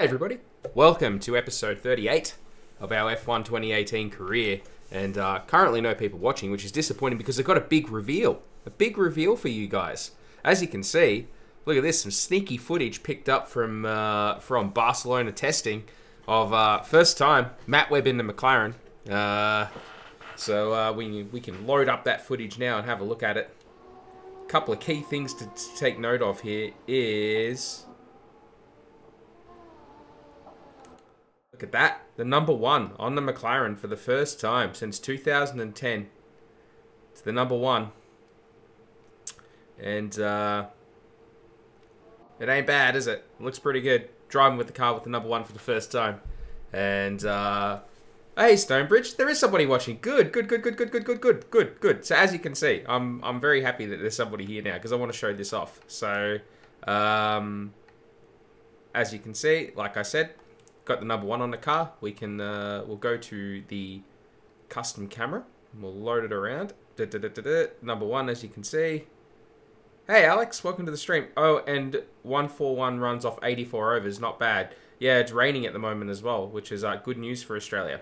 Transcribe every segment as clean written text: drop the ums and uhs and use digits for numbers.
Hey everybody, welcome to episode 38 of our F1 2018 career, and currently no people watching, which is disappointing because I've got a big reveal for you guys. As you can see, look at this, some sneaky footage picked up from Barcelona testing of first time Matt Webb in the McLaren. So we can load up that footage now and have a look at it. A couple of key things to take note of here is... Look at that. The number one on the McLaren for the first time since 2010. It's the number one. And it ain't bad, is it? Looks pretty good. Driving with the car with the number one for the first time. And hey, Stonebridge, there is somebody watching. Good. So as you can see, I'm very happy that there's somebody here now because I want to show this off. So as you can see, like I said, got the number one on the car. We can we'll go to the custom camera and we'll load it around. Number one, as you can see. Hey Alex, welcome to the stream. Oh, and 141 runs off 84 overs, not bad. Yeah, it's raining at the moment as well, which is good news for Australia.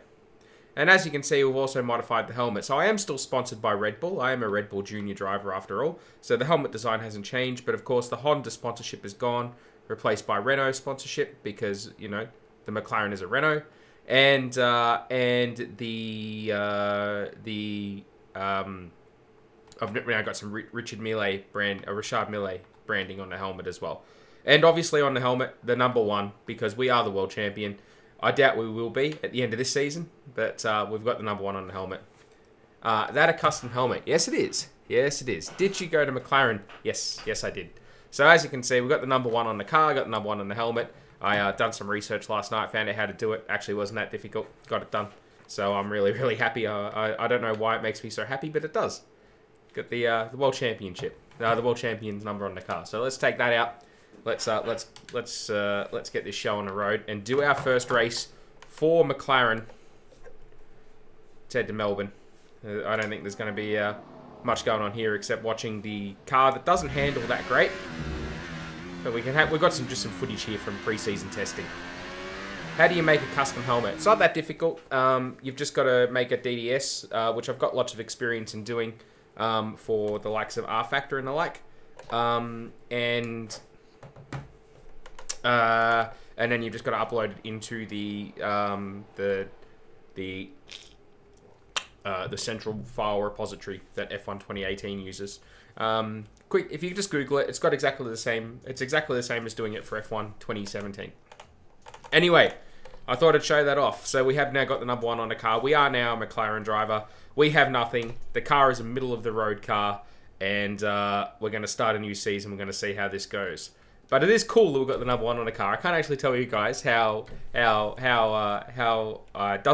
And as you can see, we've also modified the helmet. So I am still sponsored by Red Bull. I am a Red Bull junior driver after all. So the helmet design hasn't changed, but of course the Honda sponsorship is gone, replaced by Renault sponsorship because, you know, the McLaren is a Renault, and I've now got some Richard Mille branding on the helmet as well, and obviously on the helmet the number one because we are the world champion. I doubt we will be at the end of this season, but we've got the number one on the helmet. That a custom helmet? Yes, it is. Yes, it is. Did you go to McLaren? Yes, I did. So as you can see, we've got the number one on the car, got the number one on the helmet. I done some research last night, found out how to do it. Actually, wasn't that difficult. Got it done. So I'm really happy. I don't know why it makes me so happy, but it does. Got the world championship, the world champion's number on the car. So let's take that out. Let's get this show on the road and do our first race for McLaren. Let's head to Melbourne. I don't think there's going to be much going on here except watching the car that doesn't handle that great. But we've got some footage here from pre-season testing. How do you make a custom helmet? It's not that difficult. You've just got to make a DDS, which I've got lots of experience in doing for the likes of R Factor and the like. And then you've just got to upload it into the central file repository that F1 2018 uses. Quick, if you just Google it, it's got exactly the same. It's exactly the same as doing it for F1 2017. Anyway, I thought I'd show that off. So we have now got the number one on the car. We are now a McLaren driver. We have nothing. The car is a middle of the road car, and we're going to start a new season. We're going to see how this goes. But it is cool that we've got the number one on the car. I can't actually tell you guys how does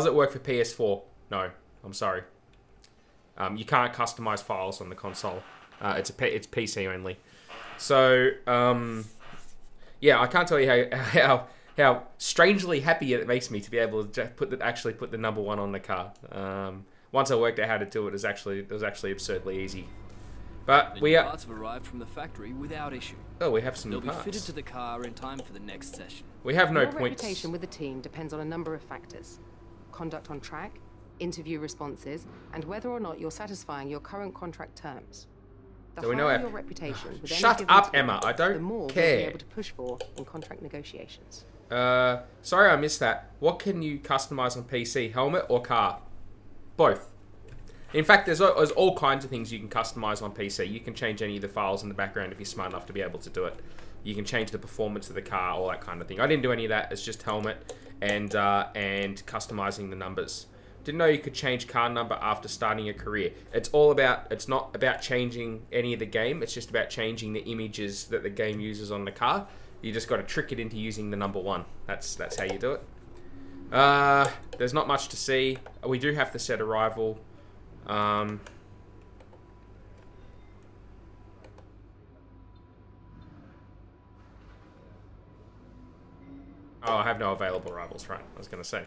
it work for PS4? No, I'm sorry. You can't customize files on the console. It's PC only. So yeah, I can't tell you how strangely happy it makes me to be able to actually put the number one on the car. Once I worked out how to do it, it was actually absurdly easy. But the parts have arrived from the factory without issue. Oh, we have some new parts. They'll be fitted to the car in time for the next session. We have no Your points. reputation with the team depends on a number of factors: conduct on track, interview responses, and whether or not you're satisfying your current contract terms. The So we know higher our... your reputation with any Shut given up, team, Emma. I the don't more care. we'll be able to push for in contract negotiations. Sorry I missed that. What can you customize on PC? Helmet or car? Both. In fact, there's all kinds of things you can customize on PC. You can change any of the files in the background if you're smart enough to be able to do it. You can change the performance of the car, all that kind of thing. I didn't do any of that. It's just helmet and customizing the numbers. Didn't know you could change car number after starting a career. It's not about changing any of the game. It's just about changing the images that the game uses on the car. You just got to trick it into using the number one. That's how you do it. There's not much to see. We do have to set arrival. Oh, I have no available rivals, right? I was going to say.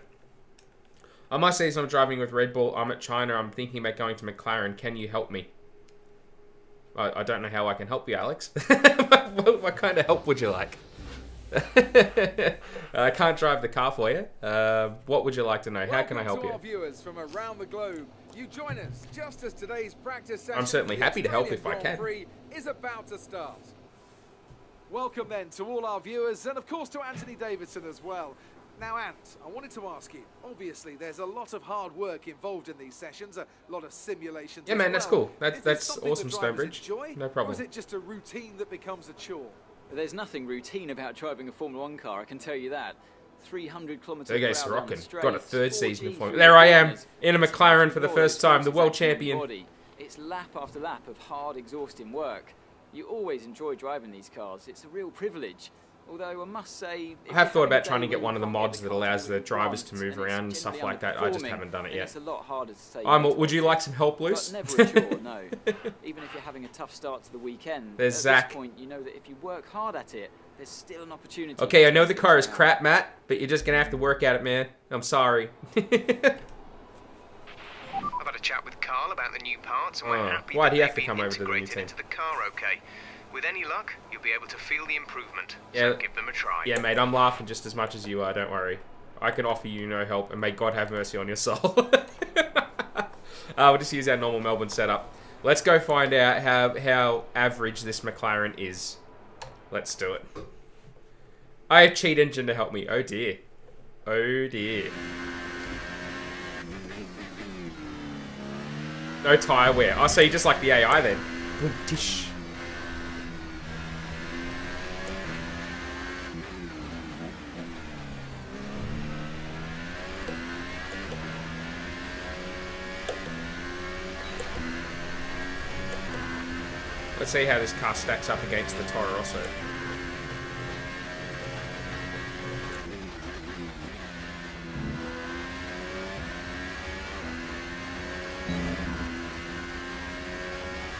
On my season, I'm driving with Red Bull. I'm at China. I'm thinking about going to McLaren. Can you help me? I don't know how I can help you, Alex. What kind of help would you like? I can't drive the car for you. What would you like to know? How can I help you? Our viewers from around the globe. You join us just as today's practice session I'm certainly happy to help if I can. Is about to start. Welcome then to all our viewers and of course to Anthony Davidson as well. Now, Ant, I wanted to ask you, obviously there's a lot of hard work involved in these sessions, a lot of simulations. Yeah, man, that's cool. That's awesome, Stonebridge. Stonebridge. No problem. Or is it just a routine that becomes a chore? There's nothing routine about driving a Formula 1 car, I can tell you that. 300 kilometers There per goes hour down the Sorokin. straight, Got a third 4G season of Formula. through There I am, corners. in a It's McLaren for the nothing first time, the world exactly champion. body. It's lap after lap of hard, exhausting work. You always enjoy driving these cars. It's a real privilege. Although I must say, I have thought about trying to get one of the mods that allows the drivers to move around and stuff like that. I just haven't done it yet. It's a lot harder to say. Would you like some help, Luce? But never a chore, no. Even if you're having a tough start to the weekend, There's at Zach. this point you know that if you work hard at it, there's still an opportunity. Okay, I know the car is crap, Matt, but you're just going to have to work at it, man. I'm sorry. I've had a chat with Carl about the new parts, and we're happy why'd that he have they've to come been over to the new integrated team? into the car okay. With any luck, you'll be able to feel the improvement, Yeah. so give them a try. Yeah, mate, I'm laughing just as much as you are, don't worry. I can offer you no help, and may God have mercy on your soul. We'll just use our normal Melbourne setup. Let's go find out how average this McLaren is. Let's do it. I have Cheat Engine to help me. Oh dear. Oh dear. No tyre wear. Oh, so you just like the AI then. Boom, tish. Let's see how this car stacks up against the Toro Rosso.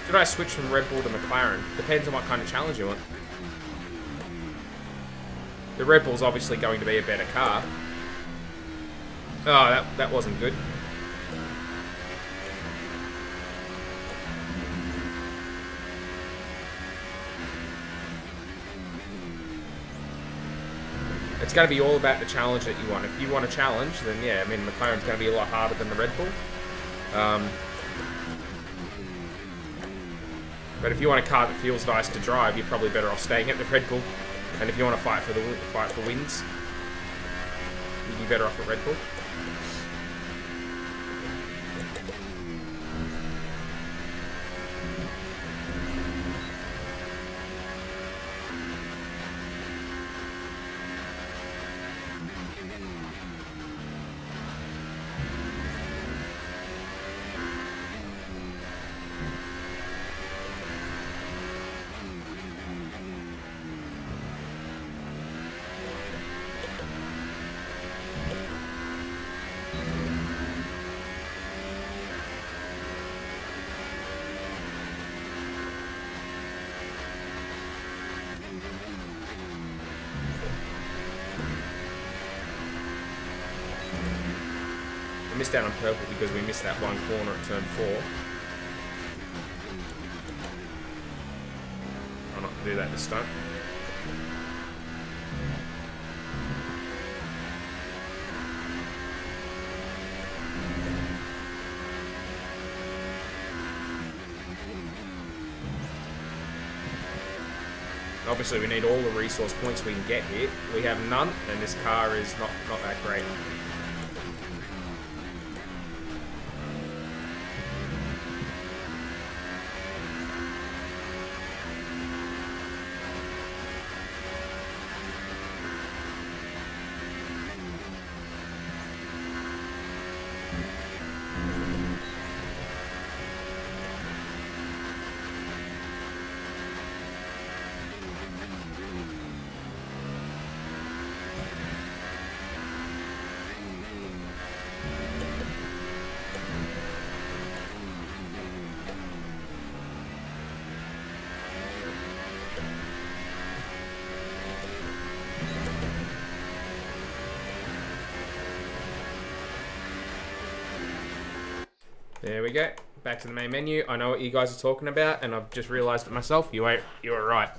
Should I switch from Red Bull to McLaren? Depends on what kind of challenge you want. The Red Bull's obviously going to be a better car. Oh, that wasn't good. It's going to be all about the challenge that you want. If you want a challenge, then yeah, I mean, McLaren's going to be a lot harder than the Red Bull. But if you want a car that feels nice to drive, you're probably better off staying at the Red Bull. And if you want to fight for wins, you'd be better off at Red Bull. Missed out on purple because we missed that one corner at turn 4. I'll not do that this time. Obviously we need all the resource points we can get here. We have none, and this car is not that great. There we go. Back to the main menu. I know what you guys are talking about, and I've just realised it myself. You were right.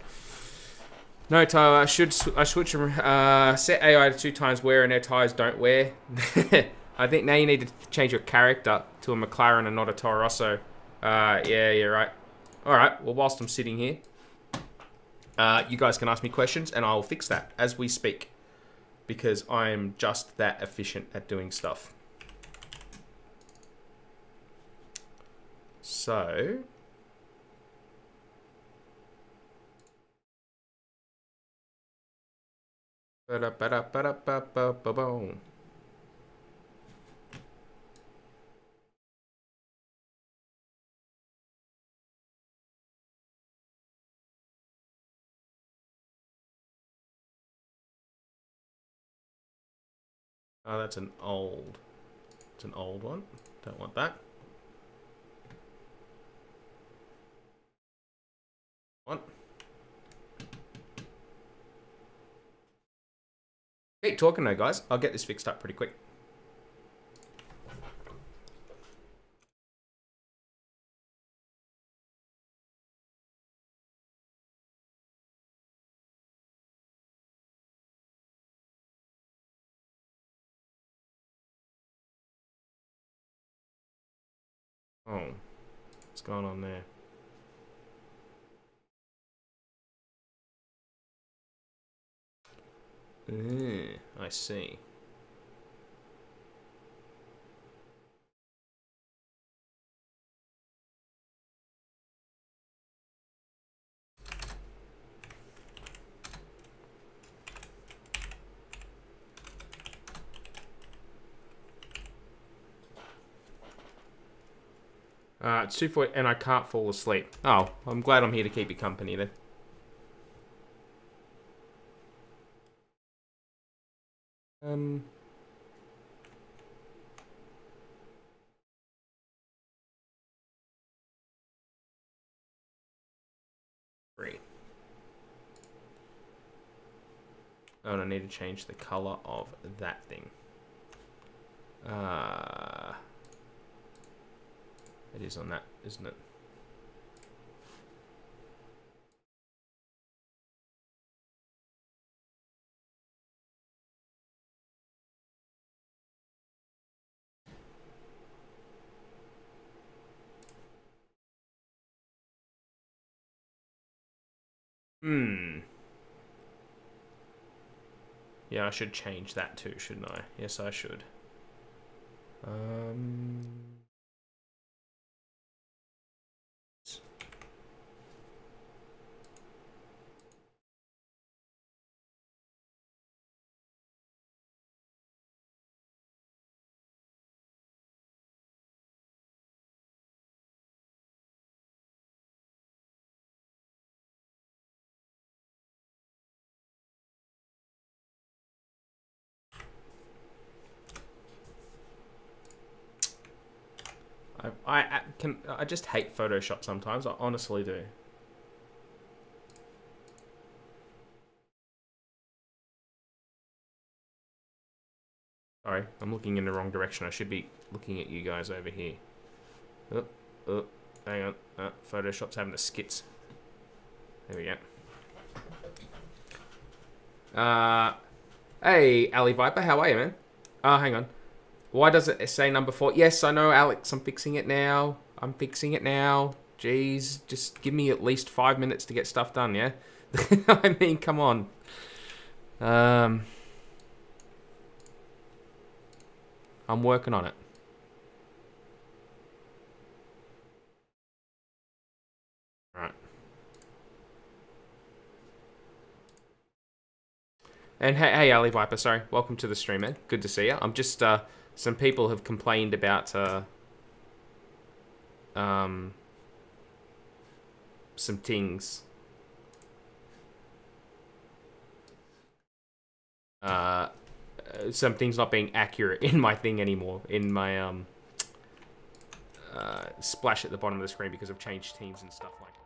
No, Tyler, I switch set AI to 2 times wear and air tires don't wear. I think now you need to change your character to a McLaren and not a Toro Rosso. Yeah, you're right. Alright, well, whilst I'm sitting here, you guys can ask me questions and I'll fix that as we speak. Because I'm just that efficient at doing stuff. So... Ba-da-ba-da-ba-da-ba-ba-ba-boom. Oh, that's an old... It's an old one. Don't want that. One. Keep talking though, guys. I'll get this fixed up pretty quick. Oh, what's going on there? I see. It's 2:40 and I can't fall asleep. Oh, I'm glad I'm here to keep you company then. Great. Oh, and I need to change the color of that thing. It is on that, isn't it? Yeah, I should change that too, shouldn't I? Yes, I should. I just hate Photoshop sometimes. I honestly do. Sorry, I'm looking in the wrong direction. I should be looking at you guys over here. Oh, hang on. Photoshop's having the skits. There we go. Hey, Ali Viper, how are you, man? Hang on. Why does it say number 4? Yes, I know, Alex. I'm fixing it now. Jeez, just give me at least 5 minutes to get stuff done, yeah? I mean, come on. I'm working on it. Alright. And hey, Ali Viper, sorry. Welcome to the stream, man. Good to see you. I'm just, some people have complained about, some things. Some things not being accurate in my thing anymore. In my, splash at the bottom of the screen because I've changed teams and stuff like that.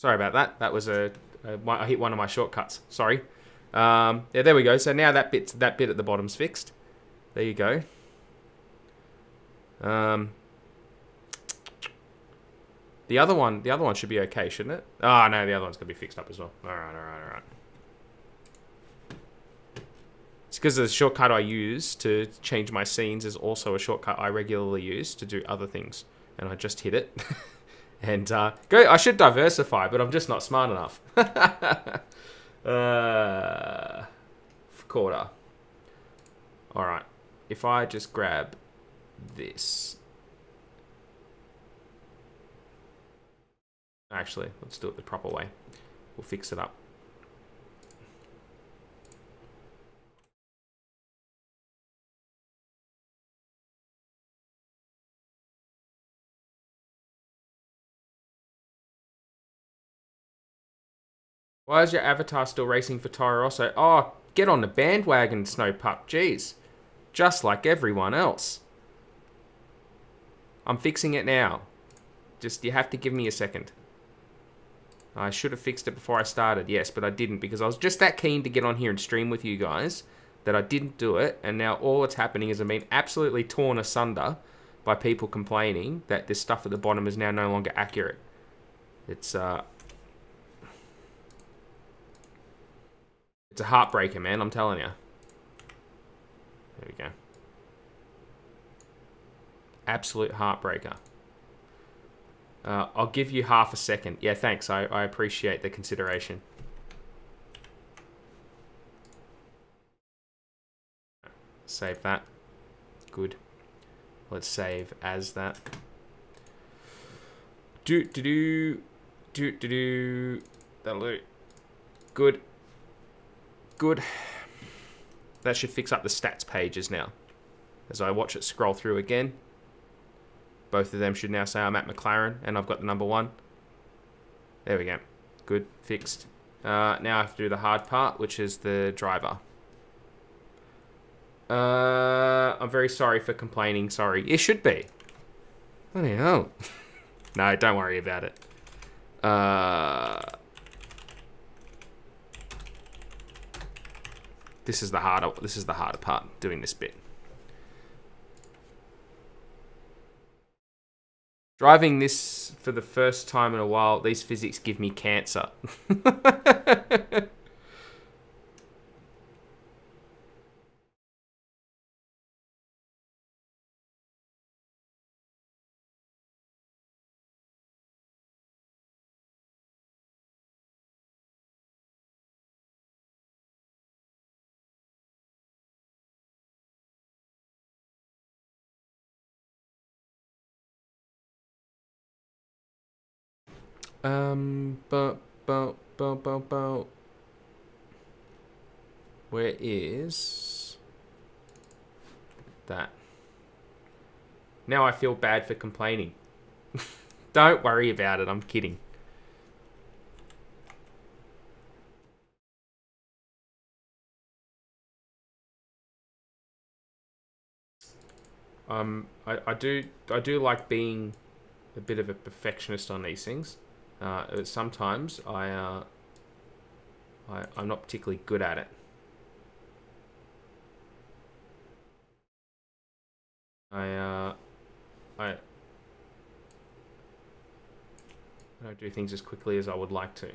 Sorry about that. That was I hit one of my shortcuts. Sorry. Yeah, there we go. So now that bit at the bottom's fixed. There you go. The other one should be okay, shouldn't it? Oh no, the other one's gonna be fixed up as well. All right. It's because the shortcut I use to change my scenes is also a shortcut I regularly use to do other things, and I just hit it. And I should diversify, but I'm just not smart enough. Quarter. All right. If I just grab this. Actually, let's do it the proper way. We'll fix it up. Why is your avatar still racing for Toro Rosso? Oh, get on the bandwagon, Snowpup. Jeez. Just like everyone else. I'm fixing it now. Just, you have to give me a second. I should have fixed it before I started, yes, but I didn't because I was just that keen to get on here and stream with you guys that I didn't do it, and now all that's happening is I'm being absolutely torn asunder by people complaining that this stuff at the bottom is now no longer accurate. It's a heartbreaker, man, I'm telling you. There we go. Absolute heartbreaker. I'll give you half a second. Yeah, thanks. I appreciate the consideration. Save that. Good. Let's save as that. That'll do. Good. Good. That should fix up the stats pages now. As I watch it scroll through again. Both of them should now say I'm at McLaren and I've got the number 1. There we go. Good. Fixed. Now I have to do the hard part, which is the driver. I'm very sorry for complaining. Sorry. It should be. Bloody hell. No, don't worry about it. This is the harder part, doing this bit. Driving this for the first time in a while, these physics give me cancer. Where is that? Now I feel bad for complaining. Don't worry about it, I'm kidding. I do like being a bit of a perfectionist on these things. Sometimes I'm not particularly good at it. I don't do things as quickly as I would like to.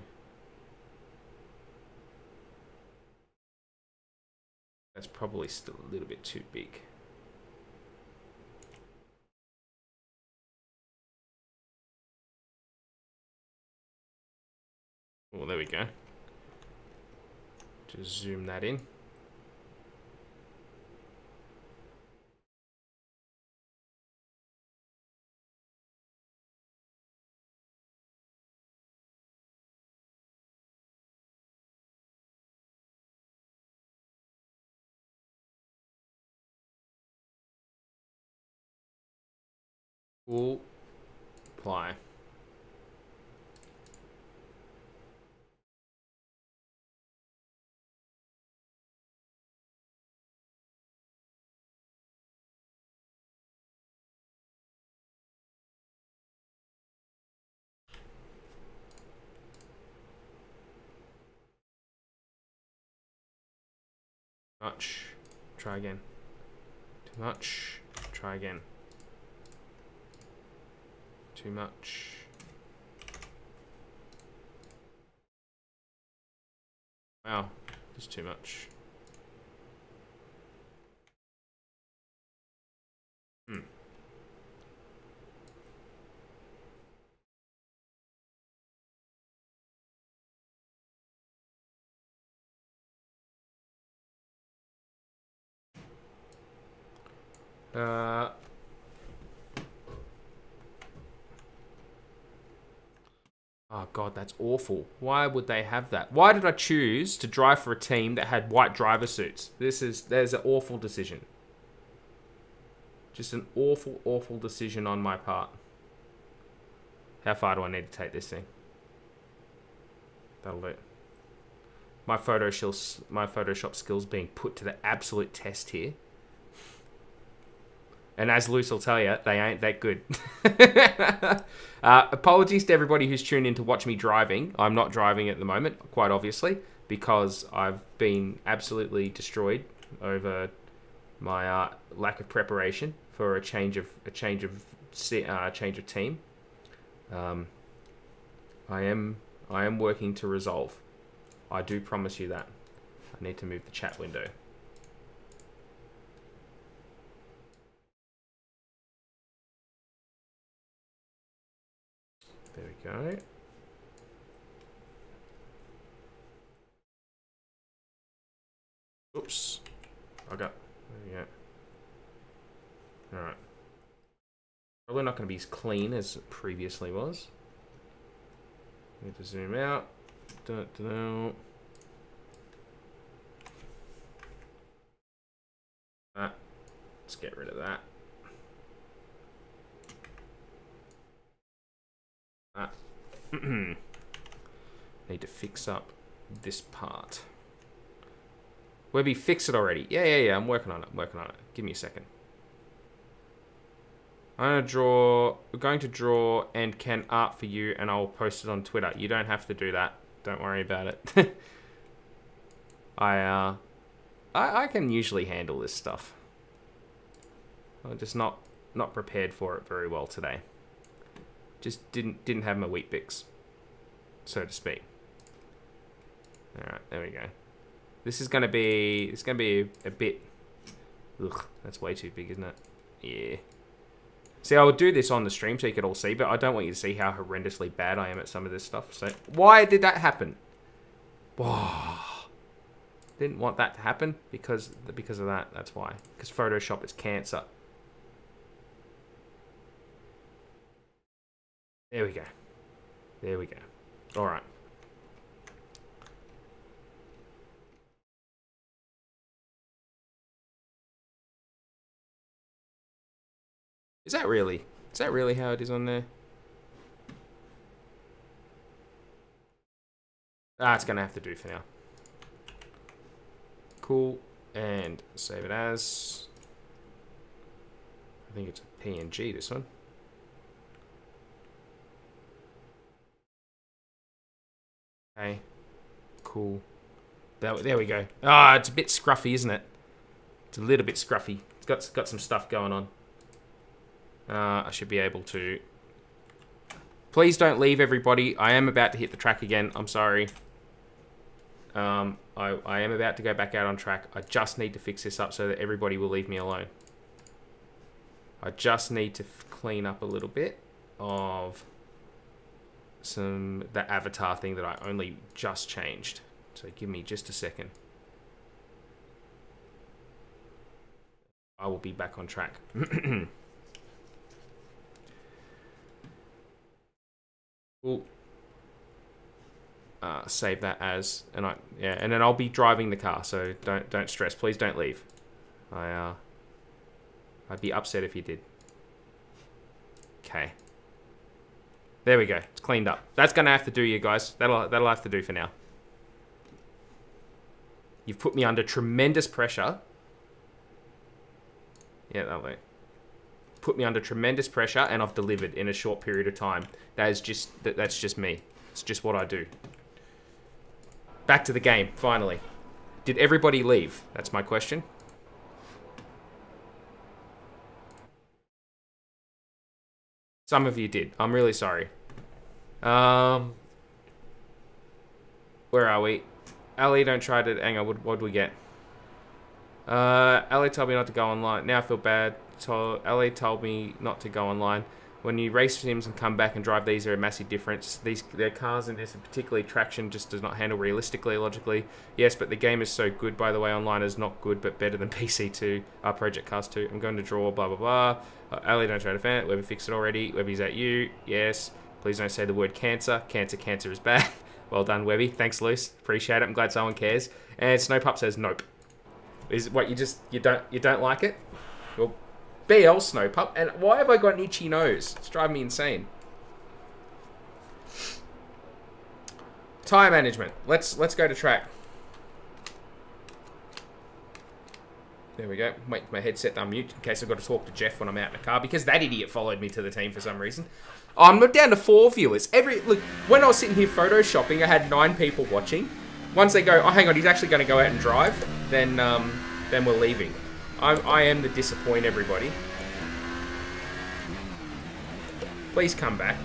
That's probably still a little bit too big. Well, there we go. Just zoom that in. We'll apply. much. Try again. Too much. Try again. Too much. Wow, just too much. Hmm. Oh god, that's awful. Why would they have that? Why did I choose to drive for a team that had white driver suits? There's an awful decision. Just an awful, awful decision on my part. How far do I need to take this thing? That'll do it. My Photoshop skills being put to the absolute test here. And as Luce will tell you, they ain't that good. Apologies to everybody who's tuned in to watch me driving. I'm not driving at the moment, quite obviously, because I've been absolutely destroyed over my lack of preparation for a change of team. I am working to resolve. I do promise you that. I need to move the chat window. There we go. Oops. I got. There we go. Alright. Probably not going to be as clean as it previously was. Need to zoom out. Let's get rid of that. Need to fix up this part. Webby, fix it already. Yeah. I'm working on it. Give me a second. We're going to draw and can art for you, and I'll post it on Twitter. You don't have to do that. Don't worry about it. I can usually handle this stuff. I'm just not prepared for it very well today. Just didn't have my wheat bix, so to speak. All right, there we go. This is gonna be a bit. Ugh, that's way too big, isn't it? Yeah. See, I would do this on the stream so you could all see, but I don't want you to see how horrendously bad I am at some of this stuff. So why did that happen? Whoa. Didn't want that to happen because of that. That's why. Because Photoshop is cancer. There we go. There we go. All right. Is that really how it is on there? Ah, it's gonna have to do for now. Cool. And save it as. I think it's a PNG, this one. Okay. Cool. There we go. Ah, it's a bit scruffy, isn't it? It's a little bit scruffy. It's got some stuff going on. I should be able to. Please don't leave, everybody. I am about to hit the track again. I'm sorry. I am about to go back out on track. I just need to fix this up so that everybody will leave me alone. I just need to clean up a little bit of the avatar thing that I only just changed. So give me just a second. I will be back on track. Cool. Save that as, and then I'll be driving the car. So don't stress. Please don't leave. I'd be upset if you did. Okay. There we go. It's cleaned up. That's gonna have to do, you guys. That'll have to do for now. You've put me under tremendous pressure. Yeah, that'll do. Put me under tremendous pressure, and I've delivered in a short period of time. That's just me. It's just what I do. Back to the game, finally. Did everybody leave? That's my question. Some of you did. I'm really sorry. Where are we? Ali, don't try to... Hang on, what'd we get? Ali told me not to go online. Now I feel bad. Ali told me not to go online. When you race sims and come back and drive these are a massive difference. Their cars in this, and particularly traction, just does not handle realistically, logically. Yes, but the game is so good. By the way, online is not good, but better than PC2. Project Cars 2. I'm going to draw, blah, blah, blah. Ali, don't try to fan it. Webby fixed it already. Webby, is that you? Yes. Please don't say the word cancer. Cancer is bad. Well done, Webby. Thanks, Luce. Appreciate it. I'm glad someone cares. And Snowpup says nope. Is what you don't like it? Well, BL Snowpup. And why have I got an itchy nose? It's driving me insane. Tire management. Let's go to track. There we go. Wait for my headset to unmute in case I've got to talk to Jeff when I'm out in the car because that idiot followed me to the team for some reason. Oh, I'm down to 4 viewers. Look, when I was sitting here photoshopping, I had 9 people watching. Once they go, oh, hang on, he's actually going to go out and drive, then we're leaving. I am the disappoint everybody. Please come back.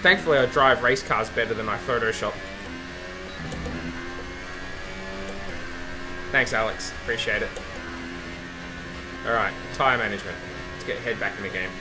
Thankfully, I drive race cars better than I Photoshop. Thanks, Alex. Appreciate it. Alright, tyre management. Let's head back in the game.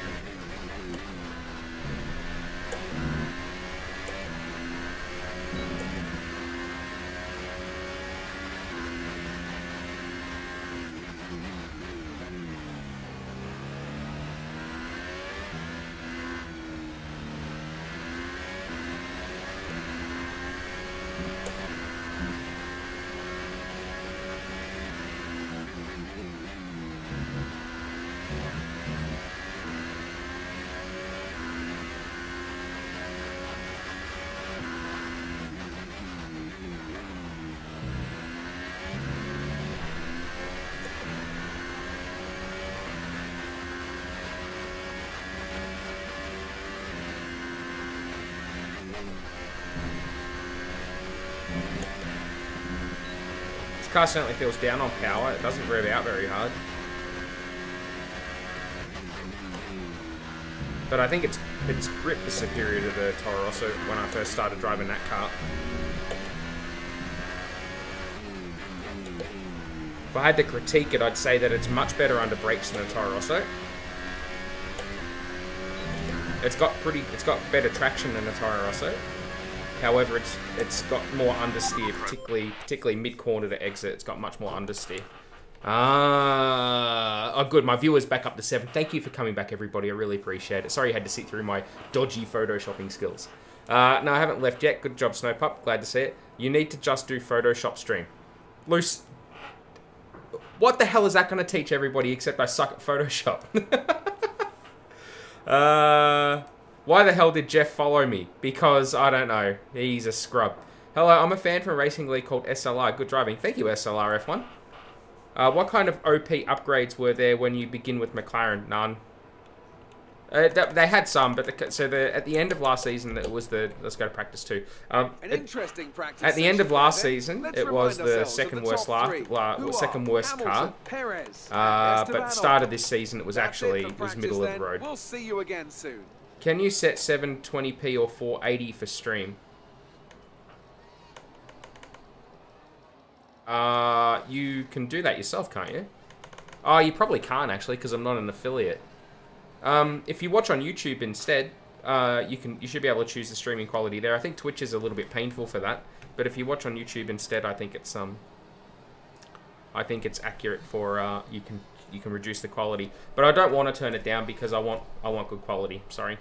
Car certainly feels down on power. It doesn't rev out very hard. But I think its grip is superior to the Toro Rosso when I first started driving that car. If I had to critique it, I'd say that it's much better under brakes than the Toro Rosso. It's got better traction than the Toro Rosso. However, it's got more understeer, particularly mid-corner to exit. It's got much more understeer. Oh, good. My viewer's back up to 7. Thank you for coming back, everybody. I really appreciate it. Sorry you had to sit through my dodgy photoshopping skills. No, I haven't left yet. Good job, Snowpup. Glad to see it. You need to just do Photoshop stream. Luce, what the hell is that going to teach everybody except I suck at Photoshop? Why the hell did Jeff follow me? Because, I don't know. He's a scrub. Hello, I'm a fan from a racing league called SLR. Good driving. Thank you, SLR F1. What kind of OP upgrades were there when you begin with McLaren? None. They had some, but at the end of last season, it was the... Let's go to practice 2. An interesting practice. At the end of last season, it was the second worst car. But start of this season, it was middle of the road. We'll see you again soon. Can you set 720p or 480 for stream? You can do that yourself, can't you? Oh, you probably can't actually, because I'm not an affiliate. If you watch on YouTube instead, you should be able to choose the streaming quality there. I think Twitch is a little bit painful for that, but if you watch on YouTube instead, I think it's accurate for you can reduce the quality. But I don't want to turn it down because I want good quality. Sorry.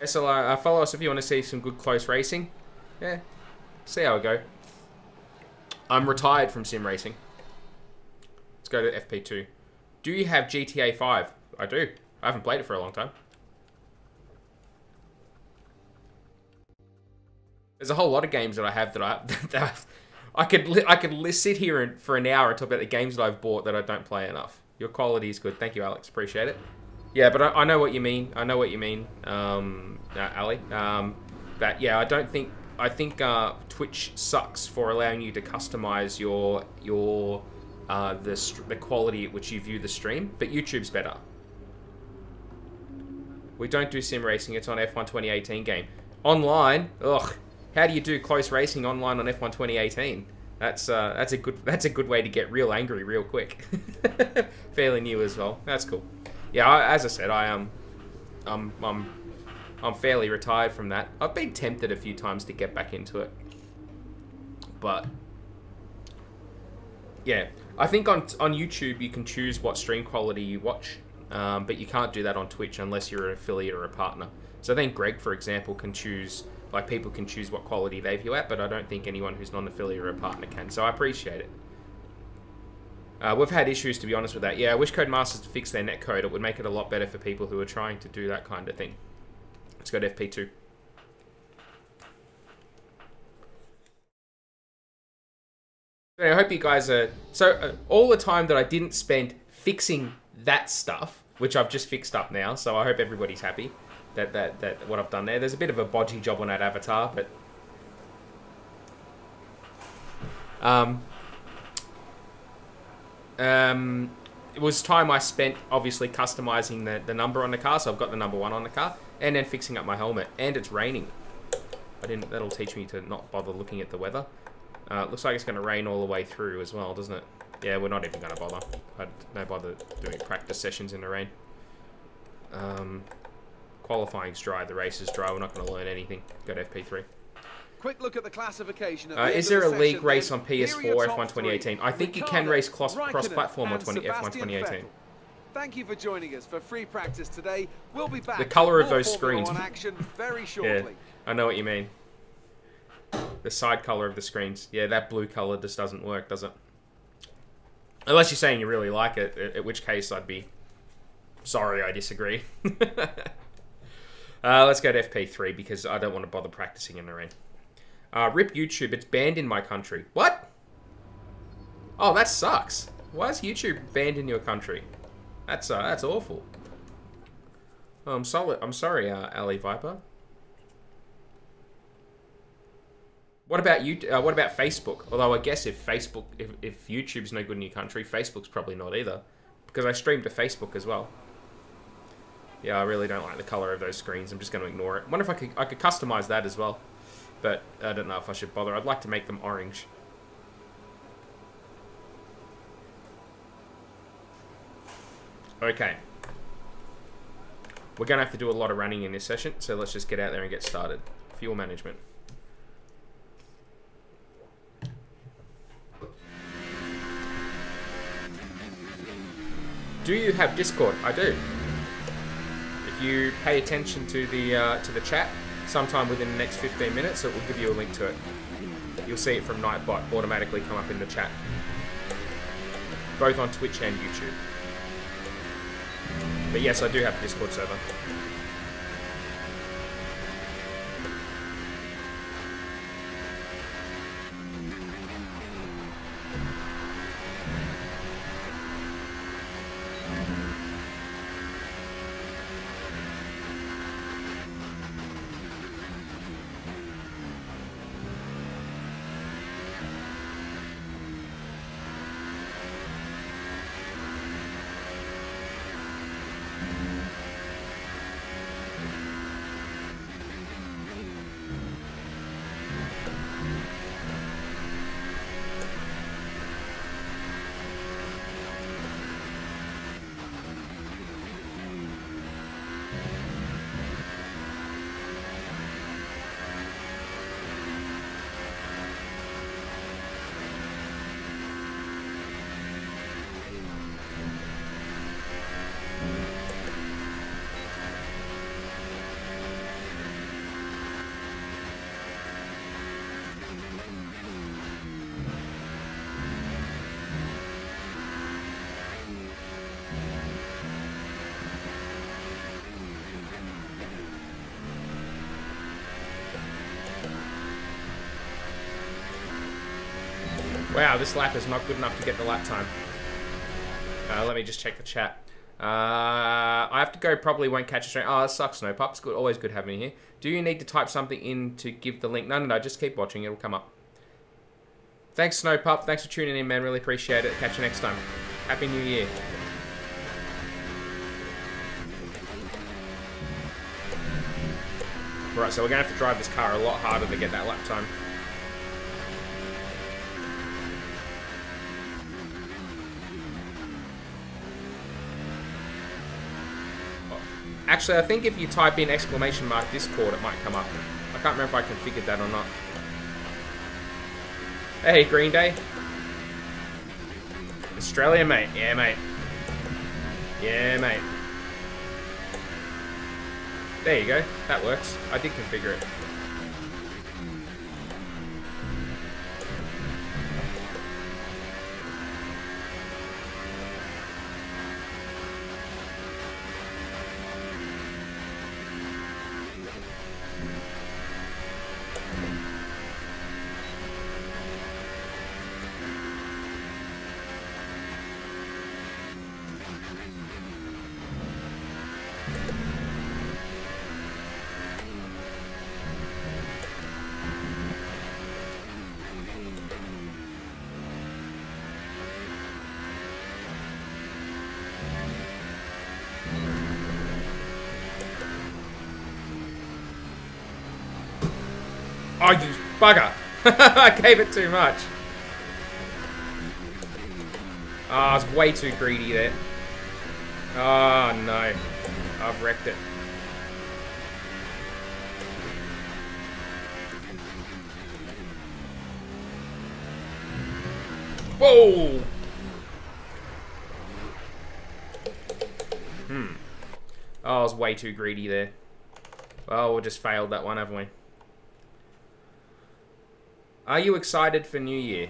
SLR, follow us if you want to see some good close racing. Yeah, see how we go. I'm retired from sim racing. Let's go to FP2. Do you have GTA 5? I do. I haven't played it for a long time. There's a whole lot of games that I have that I could sit here for an hour and talk about the games that I've bought that I don't play enough. Your quality is good. Thank you, Alex. Appreciate it. Yeah, but I know what you mean. I know what you mean, Ali. But yeah, I think Twitch sucks for allowing you to customize the quality at which you view the stream, but YouTube's better. We don't do sim racing. It's on F1 2018 game. Online, ugh. How do you do close racing online on F1 2018? That's a good way to get real angry real quick. Fairly new as well. That's cool. Yeah, as I said, I'm fairly retired from that. I've been tempted a few times to get back into it, but yeah, I think on YouTube you can choose what stream quality you watch, but you can't do that on Twitch unless you're an affiliate or a partner. So I think Greg, for example, can choose, like, people can choose what quality they view at, but I don't think anyone who's not an affiliate or a partner can. So I appreciate it. We've had issues, to be honest, with that. Yeah, I wish Codemasters to fix their netcode. It would make it a lot better for people who are trying to do that kind of thing. Let's go to FP2. I hope you guys are... So, all the time that I didn't spend fixing that stuff, which I've just fixed up now, so I hope everybody's happy that what I've done there. There's a bit of a bodgy job on that avatar, but... it was time I spent, obviously, customizing the number on the car, so I've got the number 1 on the car, and then fixing up my helmet. And it's raining. That'll teach me to not bother looking at the weather. Looks like it's going to rain all the way through as well, doesn't it? Yeah, we're not even going to bother. I'd no bother doing practice sessions in the rain. Qualifying's dry, the race is dry, we're not going to learn anything. Go to FP3. Quick look at the classification. Is there a league race on PS4 F1 2018? I think you can race cross-platform on F1 2018. Thank you for joining us for free practice today. We'll be back. The color of those screens. On action very shortly. Yeah, I know what you mean. The side color of the screens. Yeah, that blue color just doesn't work, does it? Unless you're saying you really like it, at which case I'd be sorry, I disagree. Let's go to FP3 because I don't want to bother practicing in the rain. RIP YouTube, it's banned in my country. What? Oh, that sucks. Why is YouTube banned in your country? That's awful. Oh, I'm sorry, Ali Viper. What about you? What about Facebook? Although I guess if YouTube's no good in your country, Facebook's probably not either, because I stream to Facebook as well. Yeah, I really don't like the color of those screens. I'm just going to ignore it. I wonder if I could customize that as well, but I don't know if I should bother. I'd like to make them orange. Okay. We're going to have to do a lot of running in this session, so let's just get out there and get started. Fuel management. Do you have Discord? I do. If you pay attention to the chat, sometime within the next 15 minutes, it will give you a link to it. You'll see it from Nightbot automatically come up in the chat, both on Twitch and YouTube. But yes, I do have a Discord server. Wow, this lap is not good enough to get the lap time. Let me just check the chat. I have to go, probably won't catch a train. Oh, that sucks, Snow Pup. It's good, always good having you here. Do you need to type something in to give the link? No, just keep watching. It'll come up. Thanks, Snow Pup. Thanks for tuning in, man. Really appreciate it. Catch you next time. Happy New Year. Right, so we're going to have to drive this car a lot harder to get that lap time. Actually, I think if you type in ! Discord, it might come up. I can't remember if I configured that or not. Hey, Green Day. Australia, mate. Yeah, mate. Yeah, mate. There you go. That works. I did configure it. Oh, you bugger! I gave it too much. Oh, I was way too greedy there. Oh, no. I've wrecked it. Whoa! Oh, I was way too greedy there. Well, we just failed that one, haven't we? Are you excited for New Year?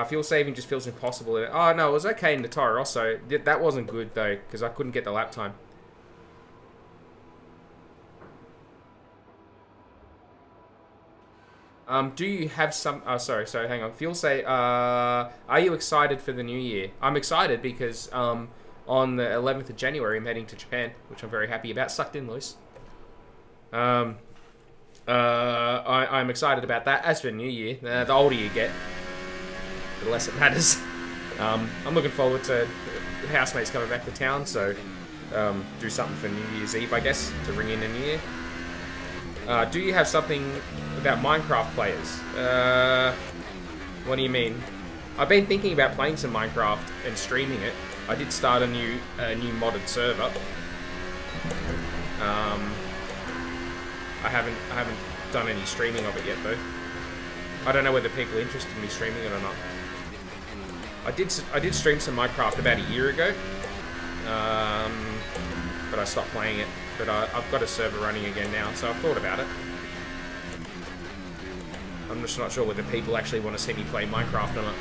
Fuel saving just feels impossible. Oh, no, it was okay in the Toro Rosso. That wasn't good, though, because I couldn't get the lap time. Do you have some... Oh, sorry, hang on. Fuel say, are you excited for the New Year? I'm excited because on the 11th of January, I'm heading to Japan, which I'm very happy about. Sucked in, Luis. I'm excited about that. As for New Year, the older you get, the less it matters. I'm looking forward to housemates coming back to town, so do something for New Year's Eve, I guess, to ring in the New Year. Do you have something about Minecraft players? What do you mean? I've been thinking about playing some Minecraft and streaming it. I did start a new modded server. I haven't done any streaming of it yet, though. I don't know whether people are interested in me streaming it or not. I did stream some Minecraft about a year ago, but I stopped playing it. But I've got a server running again now, so I've thought about it. I'm just not sure whether people actually want to see me play Minecraft or not.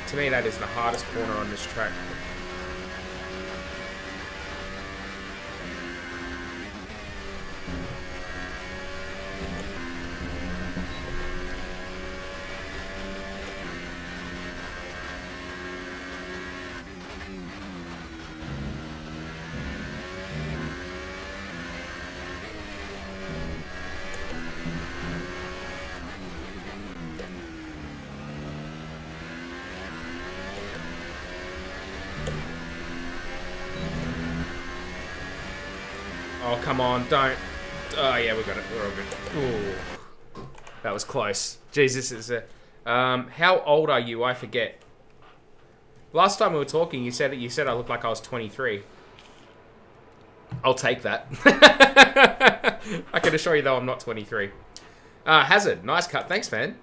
To me, that is the hardest corner on this track. Oh, come on, don't. Oh, yeah, we got it. We're all good. Ooh. That was close. Jesus, is a... how old are you? I forget. Last time we were talking, you said I looked like I was 23. I'll take that. I can assure you, though, I'm not 23. Hazard, nice cut. Thanks, man.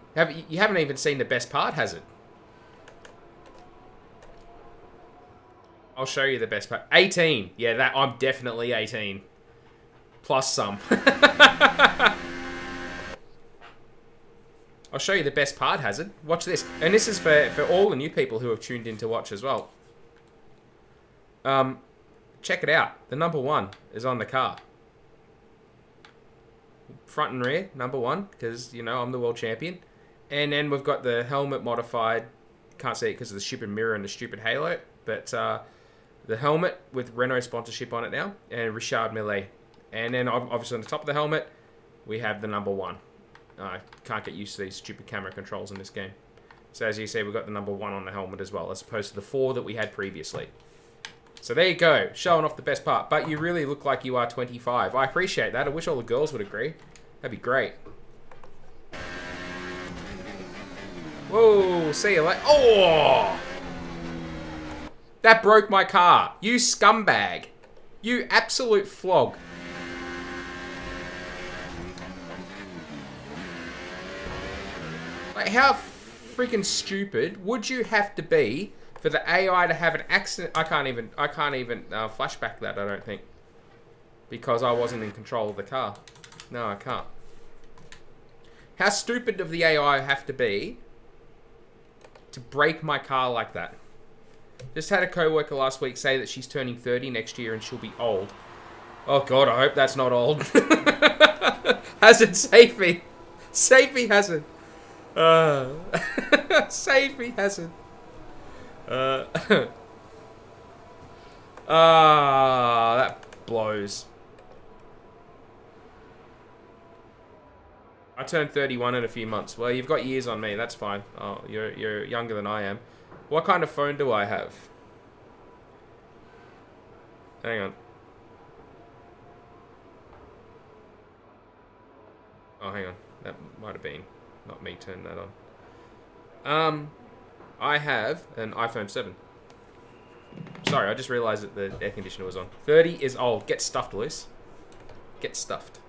You haven't even seen the best part, Hazard. I'll show you the best part. 18. Yeah, I'm definitely 18. Plus some. I'll show you the best part, Hazard. Watch this. And this is for all the new people who have tuned in to watch as well. Check it out. The number 1 is on the car. Front and rear, number 1, because, you know, I'm the world champion. And then we've got the helmet modified. Can't see it because of the stupid mirror and the stupid halo. But the helmet with Renault sponsorship on it now. And Richard Mille. And then obviously on the top of the helmet, we have the number 1. I can't get used to these stupid camera controls in this game. So as you see, we've got the number 1 on the helmet as well, as opposed to the 4 that we had previously. So there you go, showing off the best part. But you really look like you are 25. I appreciate that. I wish all the girls would agree. That'd be great. Whoa, see you later. Oh! That broke my car. You scumbag. You absolute flog. Like, how freaking stupid would you have to be for the AI to have an accident? I can't even flashback that, I don't think. Because I wasn't in control of the car. No, I can't. How stupid does the AI have to be to break my car like that? Just had a co-worker last week say that she's turning 30 next year and she'll be old. Oh God, I hope that's not old. Hazard, save me. Save me, Hazard. Save me, Hazard. That blows. I turned 31 in a few months. Well, you've got years on me. That's fine. Oh, you're younger than I am. What kind of phone do I have? Hang on. Oh, hang on. That might have been not me turning that on. I have an iPhone 7. Sorry, I just realised that the air conditioner was on. 30 is old. Get stuffed, Luce. Get stuffed.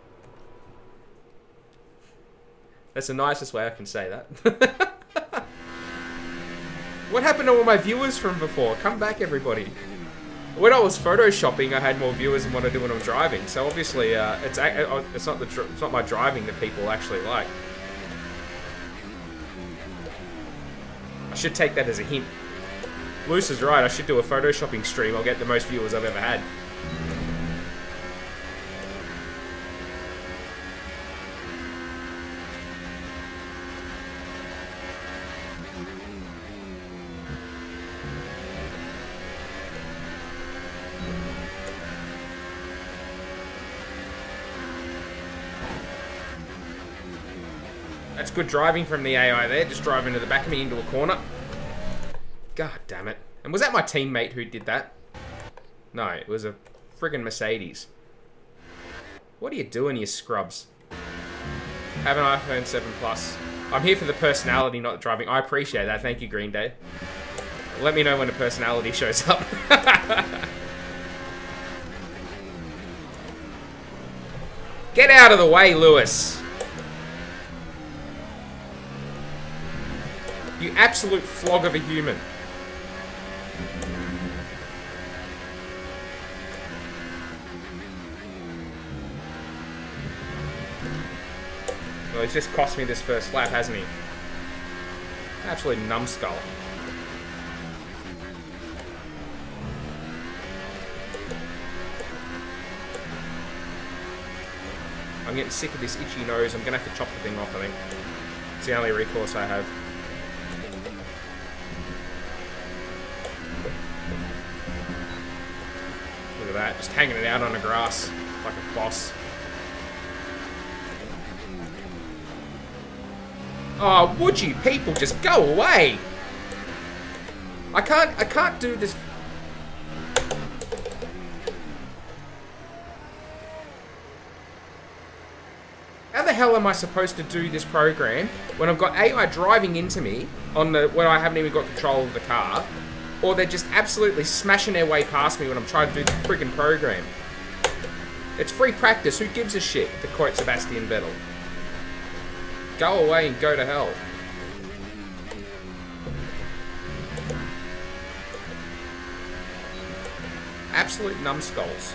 That's the nicest way I can say that. What happened to all my viewers from before? Come back, everybody. When I was photoshopping, I had more viewers than what I do when I'm driving. So obviously, it's not my driving that people actually like. I should take that as a hint. Luce is right. I should do a photoshopping stream. I'll get the most viewers I've ever had. That's good driving from the AI there, just driving to the back of me into a corner. God damn it. And was that my teammate who did that? No, it was a friggin' Mercedes. What are you doing, you scrubs? Have an iPhone 7 Plus. I'm here for the personality, not the driving. I appreciate that. Thank you, Green Day. Let me know when the personality shows up. Get out of the way, Lewis. You absolute flog of a human. Well, he's just cost me this first lap, hasn't he? Absolute numbskull. I'm getting sick of this itchy nose. I'm gonna have to chop the thing off, I think. It's the only recourse I have. Look at that, just hanging it out on the grass like a boss. Oh, would you people just go away? I can't do this. How the hell am I supposed to do this program when I've got AI driving into me on the when I haven't even got control of the car, or they're just absolutely smashing their way past me when I'm trying to do the friggin' program? It's free practice. Who gives a shit? To quote Sebastian Vettel. Go away and go to hell. Absolute numbskulls.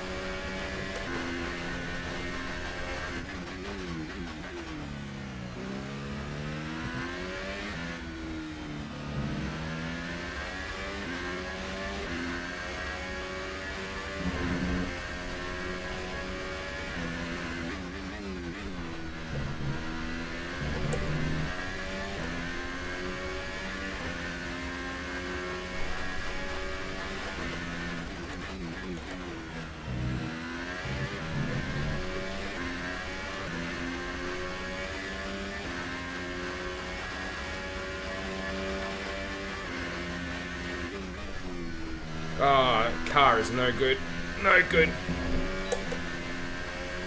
Oh, car is no good. No good.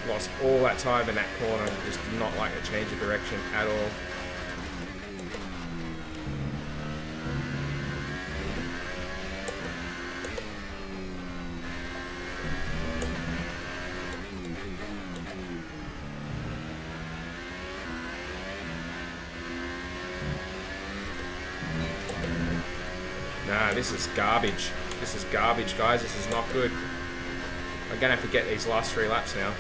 Lost all that time in that corner. Just did not like a change of direction at all. Nah, this is garbage. This is garbage, guys. This is not good. I'm gonna have to get these last 3 laps now.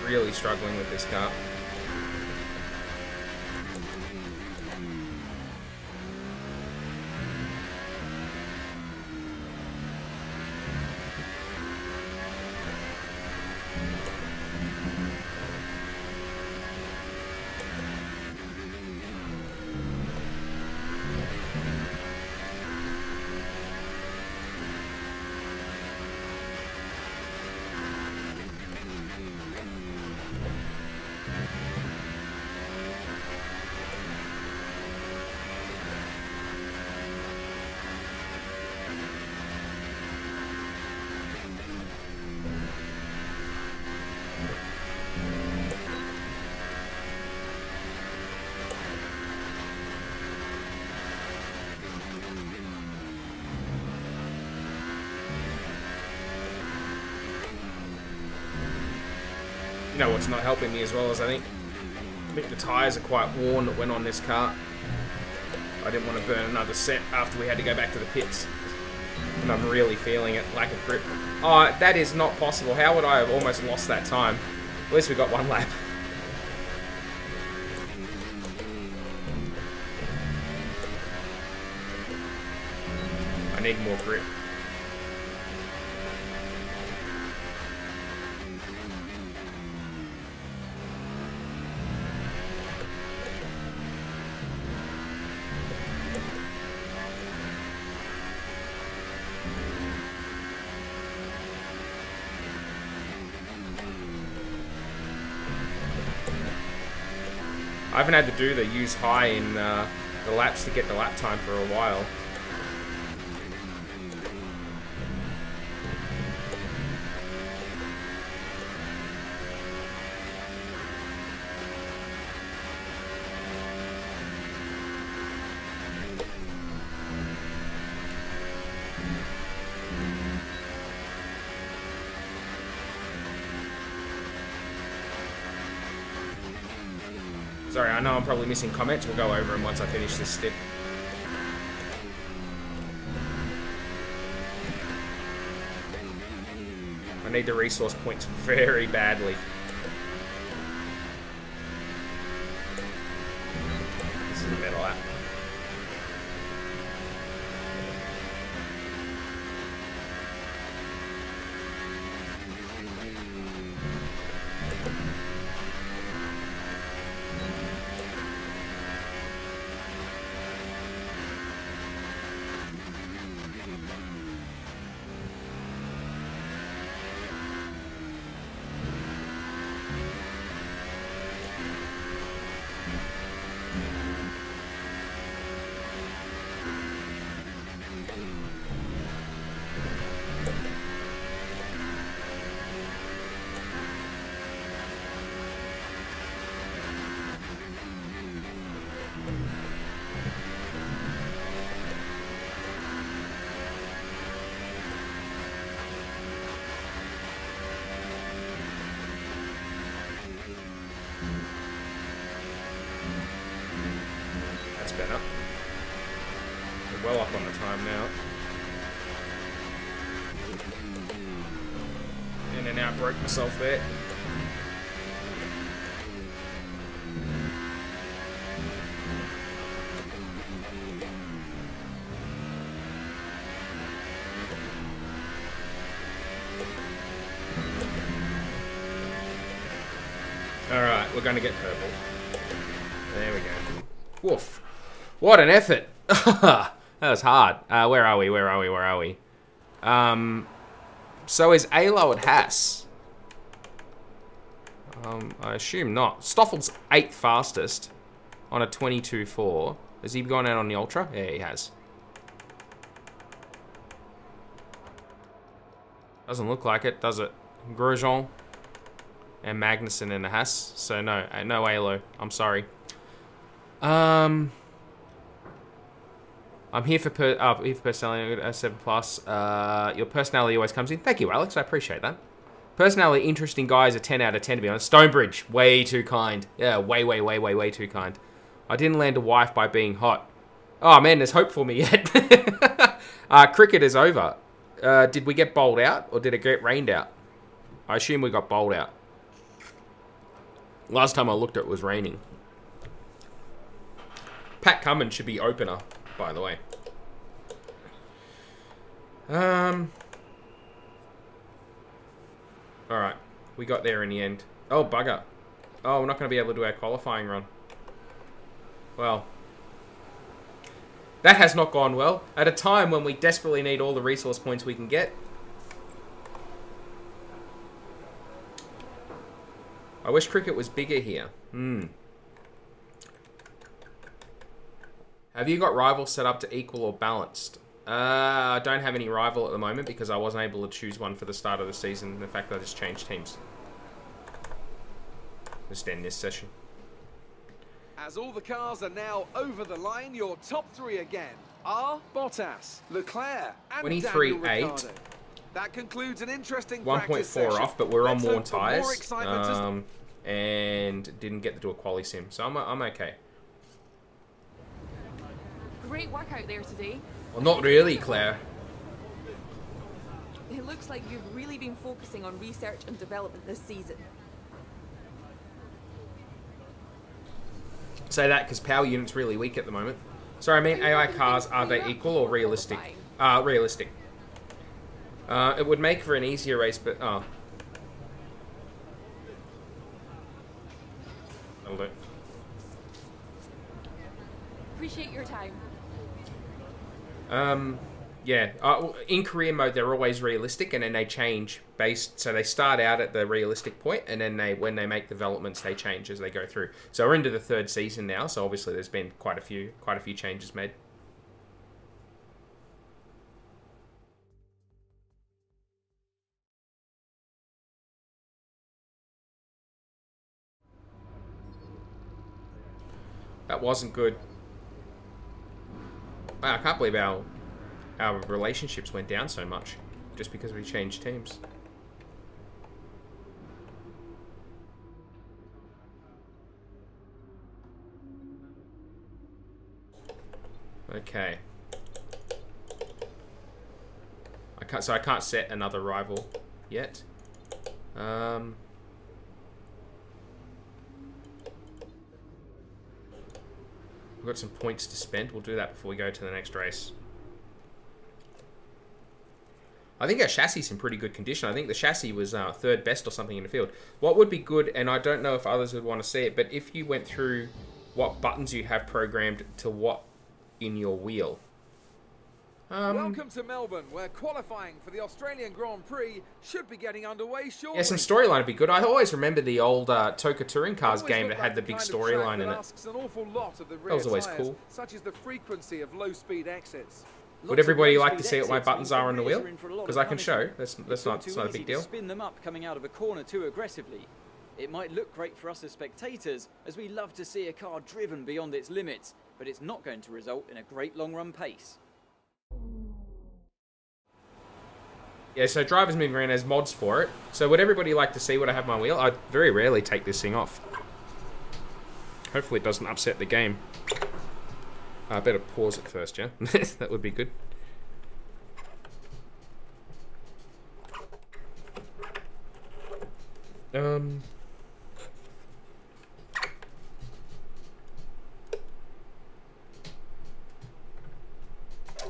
Really struggling with this car. You know what's not helping me as well as I think the tyres are quite worn that went on this car. I didn't want to burn another set after we had to go back to the pits. And I'm really feeling it, lack of grip. Oh, that is not possible. How would I have almost lost that time? At least we got 1 lap. I need more grip. I haven't had to do the use high in the laps to get the lap time for a while. Sorry, I know I'm probably missing comments. We'll go over them once I finish this stint. I need the resource points very badly. This is a better lap. Better. We're well up on the time now. In and out, broke myself there. Alright, we're going to get purple. There we go. Woof. What an effort. That was hard. Where are we? Where are we? Where are we? So is Alo at Haas? I assume not. Stoffel's 8th fastest on a 22.4. Has he gone out on the Ultra? Yeah, he has. Doesn't look like it, does it? Grosjean and Magnussen in the Haas. So no, no Alo. I'm sorry. I'm here for personality, 7+. Your personality always comes in. Thank you, Alex. I appreciate that. Personality, interesting guys, a 10 out of 10 to be honest. Stonebridge, way too kind. Yeah, way too kind. I didn't land a wife by being hot. Oh man, there's hope for me yet. Cricket is over. Did we get bowled out or did it get rained out? I assume we got bowled out. Last time I looked, it was raining. Pat Cummins should be opener, by the way. Alright. We got there in the end. Oh, bugger. Oh, we're not going to be able to do our qualifying run. Well. That has not gone well. At a time when we desperately need all the resource points we can get. I wish cricket was bigger here. Have you got rivals set up to equal or balanced? I don't have any rival at the moment because I wasn't able to choose one for the start of the season. The fact that I just changed teams. Just end this session. As all the cars are now over the line, your top 3 again are Bottas, Leclerc, and 23.8. That concludes an interesting 1.4 off, but we're on Let's more hope for more tyres. excitement And didn't get to do a quali sim, so I'm okay. Great work out there today. Well, not really, Claire. It looks like you've really been focusing on research and development this season. Say that because power unit's really weak at the moment. Sorry, I mean AI cars, are they equal or realistic? Realistic. It would make for an easier race, but... Oh. That'll do. Appreciate your time. Yeah. In career mode, they're always realistic, and then they change based. So they start out at the realistic point, and then when they make developments, they change as they go through. So we're into the 3rd season now. So obviously, there's been quite a few changes made. That wasn't good. Wow, I can't believe our relationships went down so much just because we changed teams. Okay. I can't set another rival yet. We've got some points to spend. We'll do that before we go to the next race. I think our chassis is in pretty good condition. I think the chassis was 3rd best or something in the field. What would be good, and I don't know if others would want to see it, but if you went through what buttons you have programmed to what in your wheel. Welcome to Melbourne, where qualifying for the Australian Grand Prix should be getting underway shortly. Yeah, some storyline would be good. I always remember the old Toka Touring Cars game that had the big storyline in it. Asks an awful lot of the rear that was always tires, cool. Such as the frequency of low-speed exits. Would everybody like to see what my buttons are on the wheel? Because I can show. That's not a big deal. Spin them up coming out of a corner too aggressively. It might look great for us as spectators, as we love to see a car driven beyond its limits, but it's not going to result in a great long-run pace. Yeah, so drivers moving around, there's mods for it. So would everybody like to see what I have on my wheel? I very rarely take this thing off. Hopefully it doesn't upset the game. I better pause it first, yeah? That would be good.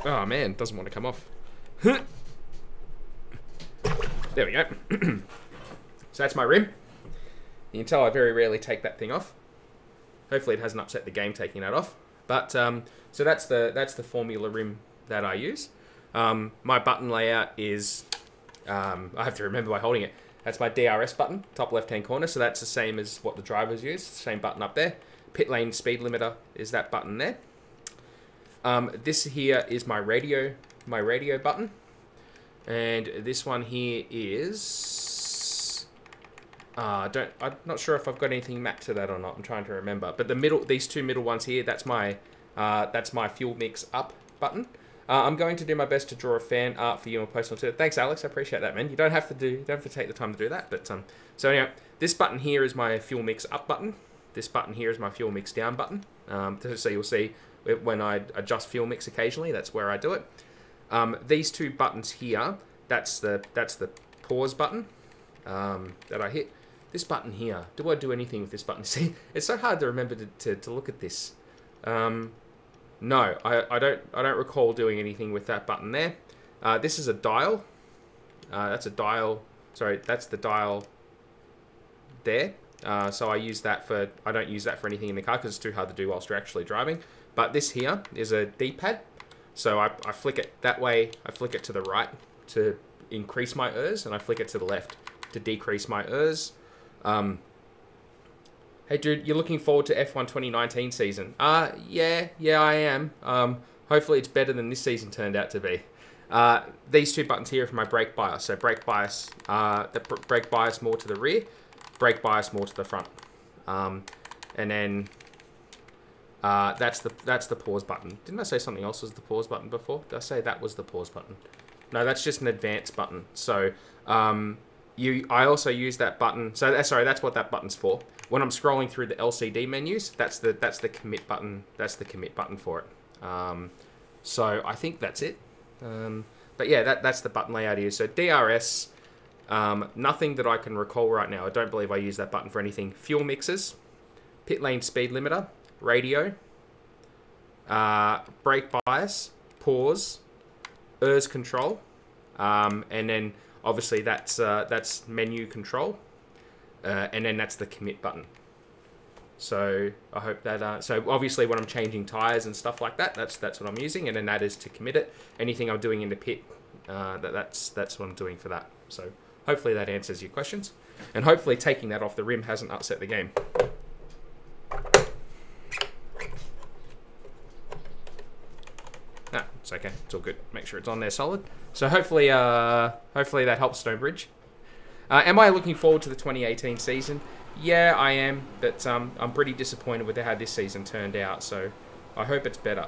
Oh man, doesn't want to come off. There we go. So that's my rim. You can tell I very rarely take that thing off. Hopefully it hasn't upset the game taking that off. But so that's the formula rim that I use. My button layout is I have to remember by holding it. That's my DRS button, top left-hand corner. So that's the same as what the drivers use. Same button up there. Pit lane speed limiter is that button there. This here is my radio button. And this one here is... I'm not sure if I've got anything mapped to that or not. I'm trying to remember. But these two middle ones here, that's my fuel mix up button. I'm going to do my best to draw a fan art for you and post on Twitter. Thanks, Alex. I appreciate that, man. You don't have to take the time to do that. But so anyway, this button here is my fuel mix up button. This button here is my fuel mix down button. So you'll see when I adjust fuel mix occasionally, that's where I do it. These two buttons here, that's the pause button that I hit. This button here, do I do anything with this button? See, it's so hard to remember to look at this. No, I don't recall doing anything with that button there. This is a dial. That's a dial. Sorry, that's the dial there. So I use that for. I don't use that for anything in the car because it's too hard to do whilst you're actually driving. But this here is a D-pad. So I flick it that way. I flick it to the right to increase my ERS, and I flick it to the left to decrease my ERS. Hey dude, you're looking forward to F1 2019 season? Yeah, I am. Hopefully it's better than this season turned out to be. These two buttons here are for my brake bias. So brake bias, brake bias more to the rear, brake bias more to the front. And then that's the pause button. Didn't I say something else was the pause button before? Did I say that was the pause button? No, that's just an advanced button. So I also use that button. So sorry, that's what that button's for. When I'm scrolling through the LCD menus, that's the commit button. That's the commit button for it. So I think that's it. But yeah, that's the button layout here. So DRS, nothing that I can recall right now. I don't believe I use that button for anything. Fuel mixers, pit lane speed limiter, radio, brake bias, pause, ERS control, and then obviously that's menu control, and then that's the commit button. So I hope that so obviously when I'm changing tires and stuff like that, that's what I'm using, and then that is to commit it. Anything I'm doing in the pit, that's what I'm doing for that. So hopefully that answers your questions, and hopefully taking that off the rim hasn't upset the game. No, it's okay. It's all good. Make sure it's on there solid. So hopefully that helps, Stonebridge. Am I looking forward to the 2018 season? Yeah, I am. But I'm pretty disappointed with how this season turned out. So I hope it's better.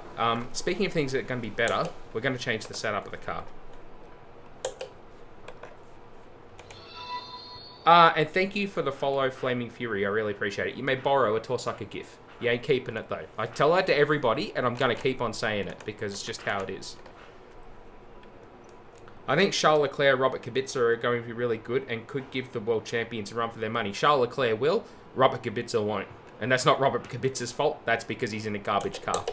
Speaking of things that are going to be better, we're going to change the setup of the car. And thank you for the follow, Flaming Fury. I really appreciate it. You may borrow a Torsucker GIF. You ain't keeping it, though. I tell that to everybody, and I'm going to keep on saying it, because it's just how it is. I think Charles Leclerc, Robert Kubica are going to be really good and could give the world champions a run for their money. Charles Leclerc will, Robert Kubica won't. And that's not Robert Kubica's fault. That's because he's in a garbage car.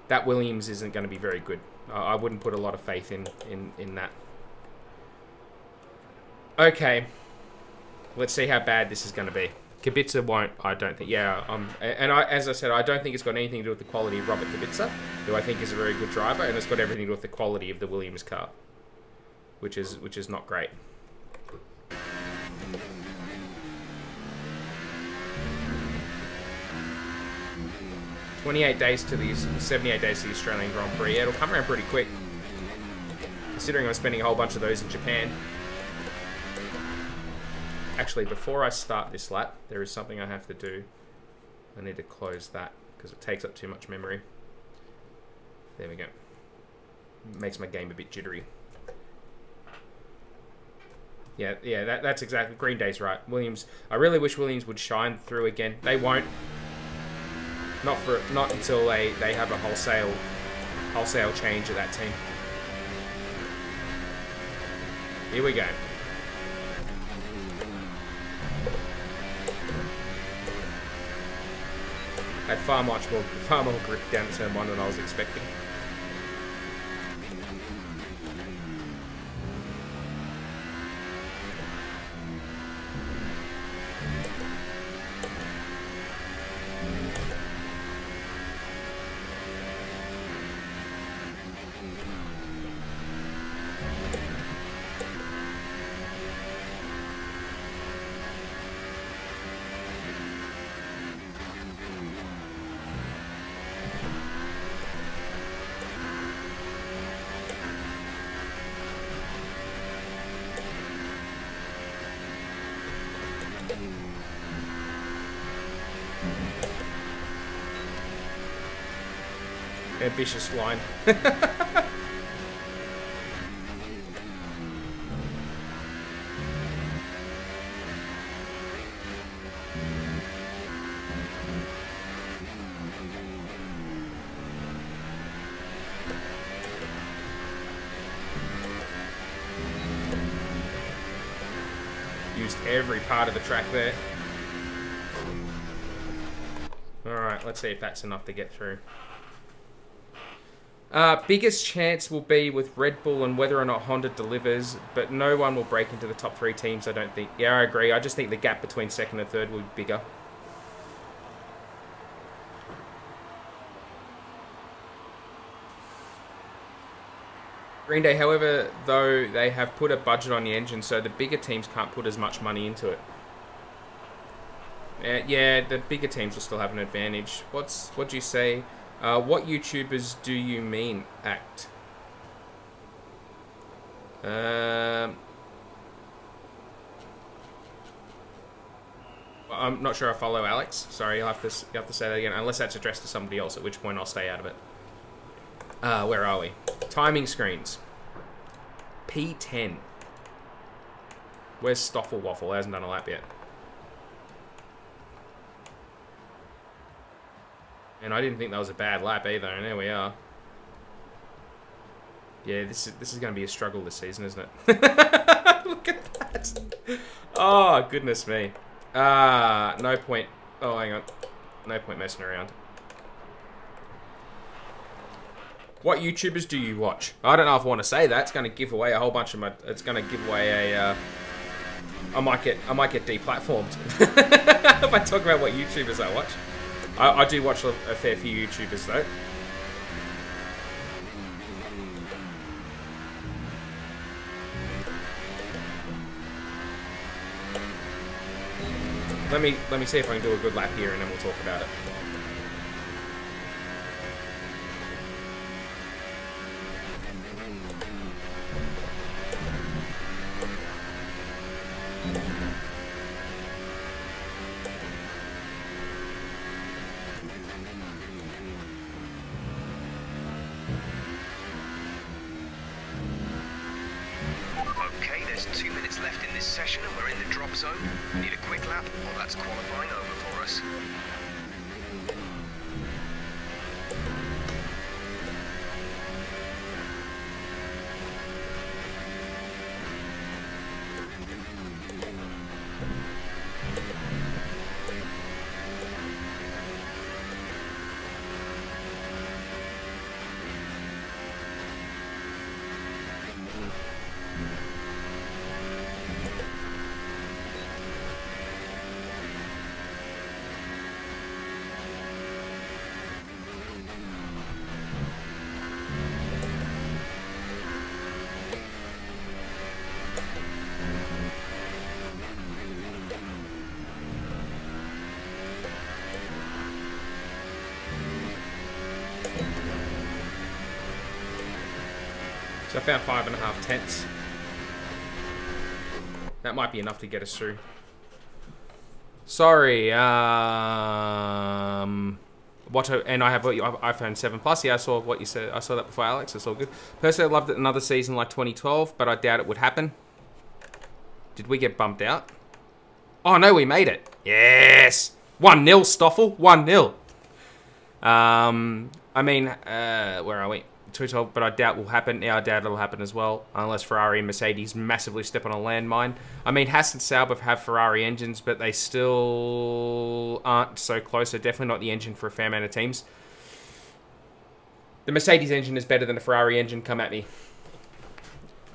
That Williams isn't going to be very good. I wouldn't put a lot of faith in that. Okay. Let's see how bad this is going to be. Kubica won't, I don't think. Yeah, as I said, I don't think it's got anything to do with the quality of Robert Kubica, who I think is a very good driver, and it's got everything to do with the quality of the Williams car, which is not great. $78 days to the 78 days to the Australian Grand Prix. Yeah, it'll come around pretty quick, considering I'm spending a whole bunch of those in Japan. Actually, before I start this lap, there is something I have to do. I need to close that because it takes up too much memory. There we go. It makes my game a bit jittery. Yeah, that's exactly. Green Day's right. Williams. I really wish Williams would shine through again. They won't. Not until they have a wholesale change of that team. Here we go. Had far more grip down to turn 1 than I was expecting. ambitious line. Used every part of the track there. Alright, let's see if that's enough to get through. Biggest chance will be with Red Bull and whether or not Honda delivers, but no one will break into the top 3 teams, I don't think. Yeah, I agree. I just think the gap between second and third will be bigger. Green Day, however, though, they have put a budget on the engine, so the bigger teams can't put as much money into it. Yeah, the bigger teams will still have an advantage. What do you say? What YouTubers do you mean, Act? I'm not sure I follow Alex. Sorry, you have to say that again. Unless that's addressed to somebody else, at which point I'll stay out of it. Where are we? Timing screens. P10. Where's Stoffel Waffle? Hasn't done a lap yet. And I didn't think that was a bad lap either, and there we are. Yeah, this is going to be a struggle this season, isn't it? Look at that. Oh, goodness me. No point. Oh, hang on. No point messing around. What YouTubers do you watch? I don't know if I want to say that. It's going to give away a whole bunch of my... It's going to give away a... I might get deplatformed if I talk about what YouTubers I watch. I do watch a fair few YouTubers though. Let me see if I can do a good lap here and then we'll talk about it. Okay, there's 2 minutes left in this session and we're in the drop zone. We need a quick lap, or that's qualifying over for us. So I found 5.5 tenths. That might be enough to get us through. Sorry, and I have iPhone 7 Plus. Yeah, I saw what you said. I saw that before, Alex. It's all good. Personally, I loved it another season like 2012, but I doubt it would happen. Did we get bumped out? Oh no, we made it. Yes, 1-0, Stoffel. 1-0. I mean, where are we? 2012, but I doubt will happen. Yeah, I doubt it'll happen as well, unless Ferrari and Mercedes massively step on a landmine. I mean, Haas and Sauber have Ferrari engines, but they still aren't so close. They're definitely not the engine for a fair amount of teams. The Mercedes engine is better than the Ferrari engine, come at me.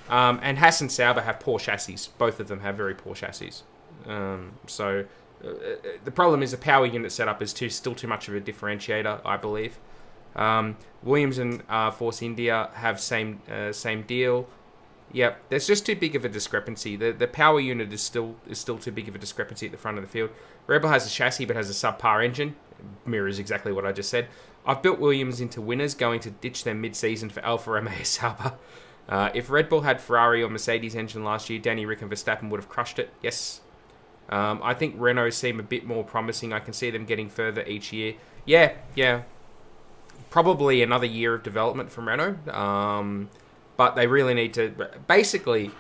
And Haas and Sauber have poor chassis. Both of them have very poor chassis. The problem is the power unit setup is still too much of a differentiator, I believe. Williams and Force India have same deal. Yep, there's just too big of a discrepancy. The power unit is still too big of a discrepancy at the front of the field. Rebel has a chassis but has a subpar engine. Mirrors exactly what I just said. I've built Williams into winners, going to ditch them mid-season for Alfa Romeo Sauber. If Red Bull had Ferrari or Mercedes engine last year, Danny Rick and Verstappen would have crushed it. Yes. I think Renault seem a bit more promising. I can see them getting further each year. Yeah. probably another year of development from Renault. But they really need to... Basically,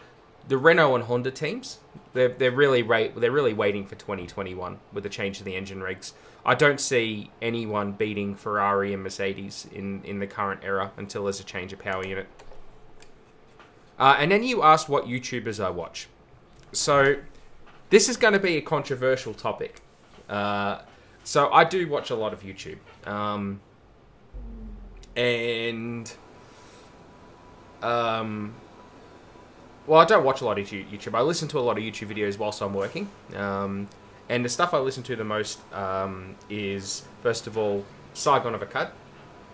the Renault and Honda teams, they're really waiting for 2021 with the change to the engine regs. I don't see anyone beating Ferrari and Mercedes in the current era until there's a change of power unit. And then you asked what YouTubers I watch. So this is going to be a controversial topic. So I do watch a lot of YouTube. Well, I don't watch a lot of YouTube. I listen to a lot of YouTube videos whilst I'm working. And the stuff I listen to the most is, first of all, Saigon of a Cud.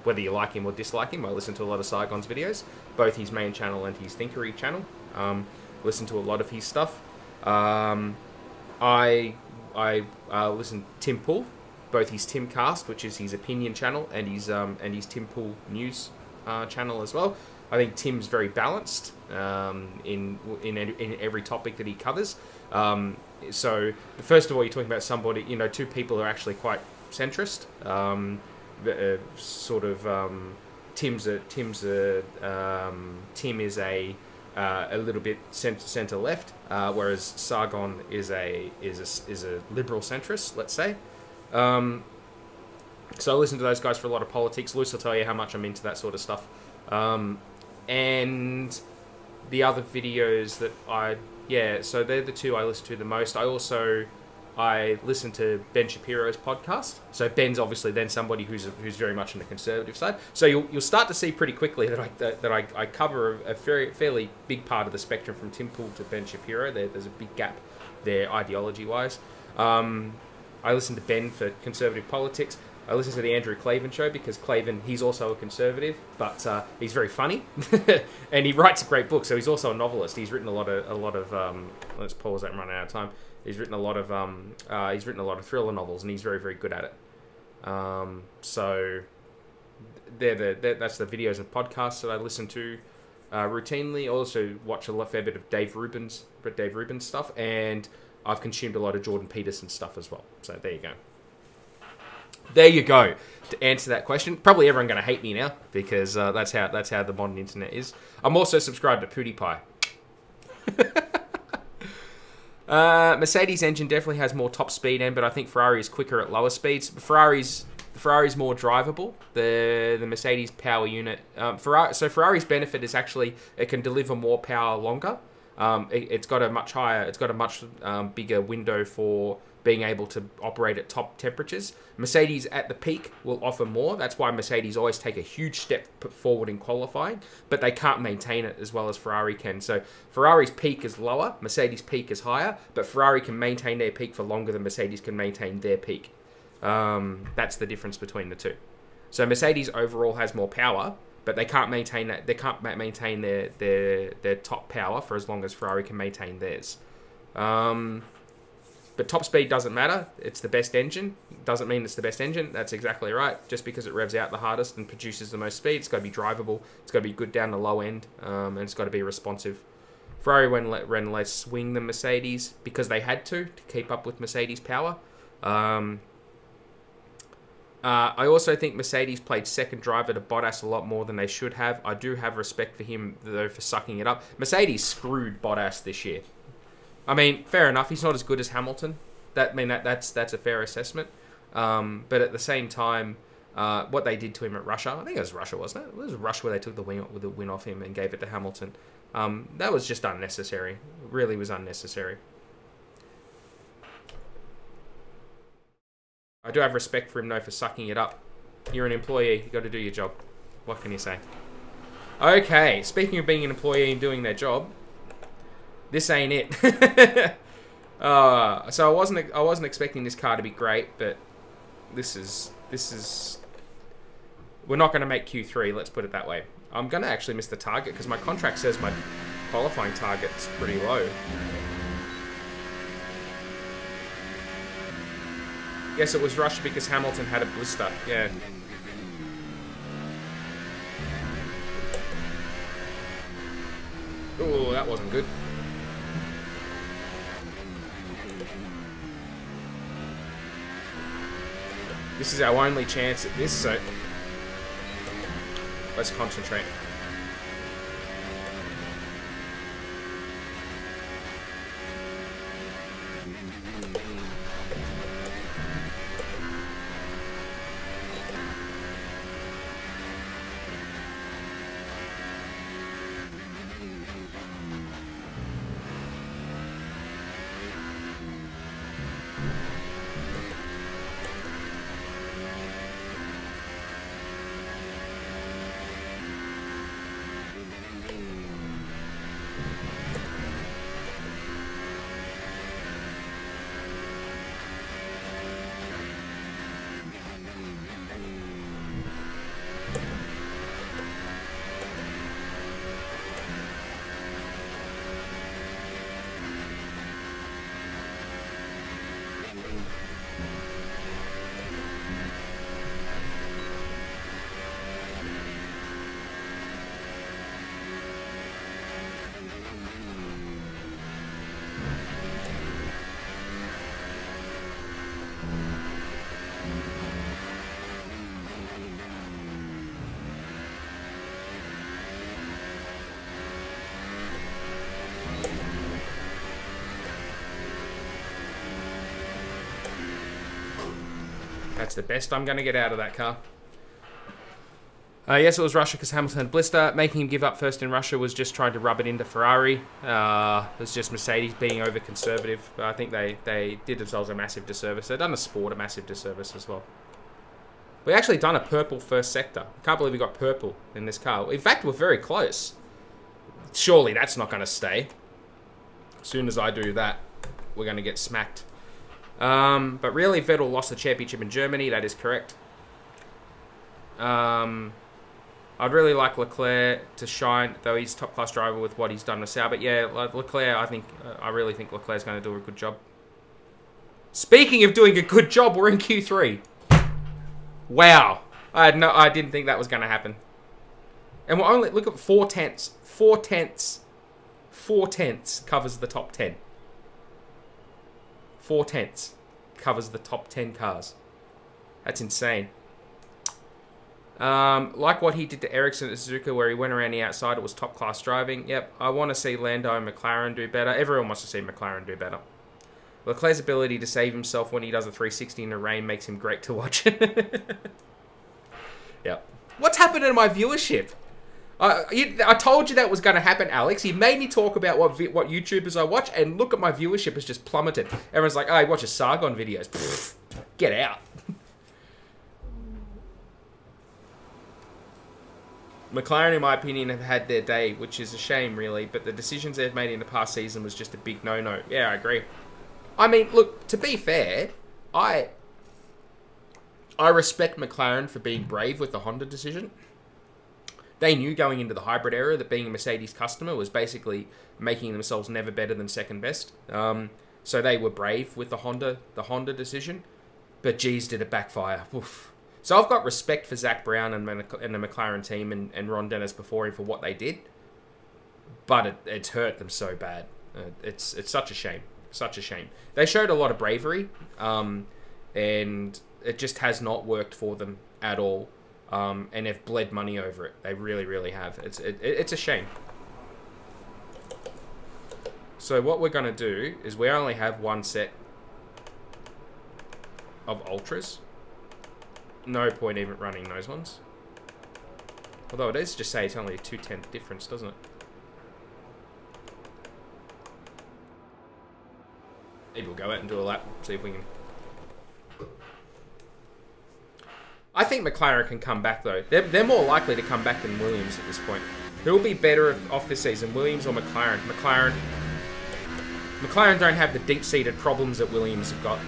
Whether you like him or dislike him, I listen to a lot of Saigon's videos, both his main channel and his Thinkery channel. Listen to a lot of his stuff. I listen to Tim Pool, both his Timcast, which is his opinion channel, and his Tim Pool news channel as well. I think Tim's very balanced in every topic that he covers. So first of all, you're talking about somebody, two people who are actually quite centrist. Tim is a little bit centre left, whereas Sargon is a liberal centrist, let's say. So I listen to those guys for a lot of politics. Luce will tell you how much I'm into that sort of stuff. And the other videos that so they're the two I listen to the most. I listen to Ben Shapiro's podcast. So Ben's obviously then somebody who's very much on the conservative side. So you'll start to see pretty quickly that I cover a fairly big part of the spectrum from Tim Pool to Ben Shapiro. There's a big gap there ideology-wise. I listen to Ben for conservative politics. I listen to the Andrew Clavin show because Clavin, he's also a conservative, but he's very funny, and he writes a great book. So he's also a novelist. He's written a lot of. Let's pause that and run out of time. He's written a lot of thriller novels, and he's very, very good at it. So that's the videos and podcasts that I listen to routinely. I also watch a fair bit of Dave Rubin's stuff, and I've consumed a lot of Jordan Peterson stuff as well. So there you go. There you go. To answer that question, probably everyone going to hate me now because that's how the modern internet is. I'm also subscribed to PewDiePie. Mercedes engine definitely has more top speed end, but I think Ferrari is quicker at lower speeds. Ferrari's more drivable. The Mercedes power unit. Ferrari's benefit is actually it can deliver more power longer. It's got a much bigger window for being able to operate at top temperatures. Mercedes at the peak will offer more. That's why Mercedes always take a huge step forward in qualifying, but they can't maintain it as well as Ferrari can. So Ferrari's peak is lower, Mercedes' peak is higher, but Ferrari can maintain their peak for longer than Mercedes can maintain their peak. That's the difference between the two. So Mercedes overall has more power, but they can't maintain that. They can't maintain their top power for as long as Ferrari can maintain theirs. But top speed doesn't matter. It's the best engine. Doesn't mean it's the best engine. That's exactly right. Just because it revs out the hardest and produces the most speed, it's got to be drivable. It's got to be good down the low end, and it's got to be responsive. Ferrari ran less swing than Mercedes because they had to keep up with Mercedes' power. I also think Mercedes played second driver to Bottas a lot more than they should have. I do have respect for him, though, for sucking it up. Mercedes screwed Bottas this year. I mean, fair enough. He's not as good as Hamilton. That's a fair assessment. But at the same time, what they did to him at Russia, I think it was Russia, wasn't it? It was Russia where they took the win off him and gave it to Hamilton. That was just unnecessary. It really was unnecessary. I do have respect for him, though, for sucking it up. You're an employee. You've got to do your job. What can you say? Okay, speaking of being an employee and doing their job, this ain't it. So I wasn't expecting this car to be great, but this is. We're not going to make Q3. Let's put it that way. I'm going to actually miss the target because my contract says my qualifying target's pretty low. Guess it was rushed because Hamilton had a blister. Yeah. Ooh, that wasn't good. This is our only chance at this, so Let's concentrate. That's the best I'm going to get out of that car. Yes, it was Russia because Hamilton had blister. Making him give up first in Russia was just trying to rub it into Ferrari. It was just Mercedes being over-conservative. I think they did themselves a massive disservice. They've done the sport a massive disservice as well. We actually done a purple first sector. I can't believe we got purple in this car. In fact, we're very close. Surely that's not going to stay. As soon as I do that, we're going to get smacked. But really, Vettel lost the championship in Germany. That is correct. I'd really like Leclerc to shine, though he's top-class driver with what he's done with Sauber. But yeah, Leclerc, I really think Leclerc's going to do a good job. Speaking of doing a good job, we're in Q3. Wow. I didn't think that was going to happen. And we're only, look at 4 tenths. 4 tenths. 4 tenths covers the top 10. 4 tenths covers the top 10 cars. That's insane. Like what he did to Ericsson at Suzuka, where he went around the outside, it was top-class driving. Yep, I want to see Lando and McLaren do better. Everyone wants to see McLaren do better. Leclerc's ability to save himself when he does a 360 in the rain makes him great to watch. Yep. What's happened to my viewership? I told you that was going to happen, Alex. You made me talk about what YouTubers I watch, and look at my viewership has just plummeted. Everyone's like, oh, he watches Sargon videos. Pfft, get out. McLaren, in my opinion, have had their day, which is a shame, really. But the decisions they've made in the past season was just a big no-no. Yeah, I agree. I mean, look, to be fair, I respect McLaren for being brave with the Honda decision. They knew going into the hybrid era that being a Mercedes customer was basically making themselves never better than second best. So they were brave with the Honda decision. But geez, did it backfire. Oof. So I've got respect for Zach Brown and the McLaren team and Ron Dennis before him for what they did. But it's hurt them so bad. It's such a shame. Such a shame. They showed a lot of bravery. And it just has not worked for them at all. And they've bled money over it. They really, really have. It's a shame. So what we're going to do is we only have one set of Ultras. No point even running those ones. Although it is just say it's only a 2/10 difference, doesn't it? Maybe we'll go out and do a lap, see if we can... I think McLaren can come back, though. They're more likely to come back than Williams at this point. Who will be better off this season, Williams or McLaren? McLaren don't have the deep-seated problems that Williams have got.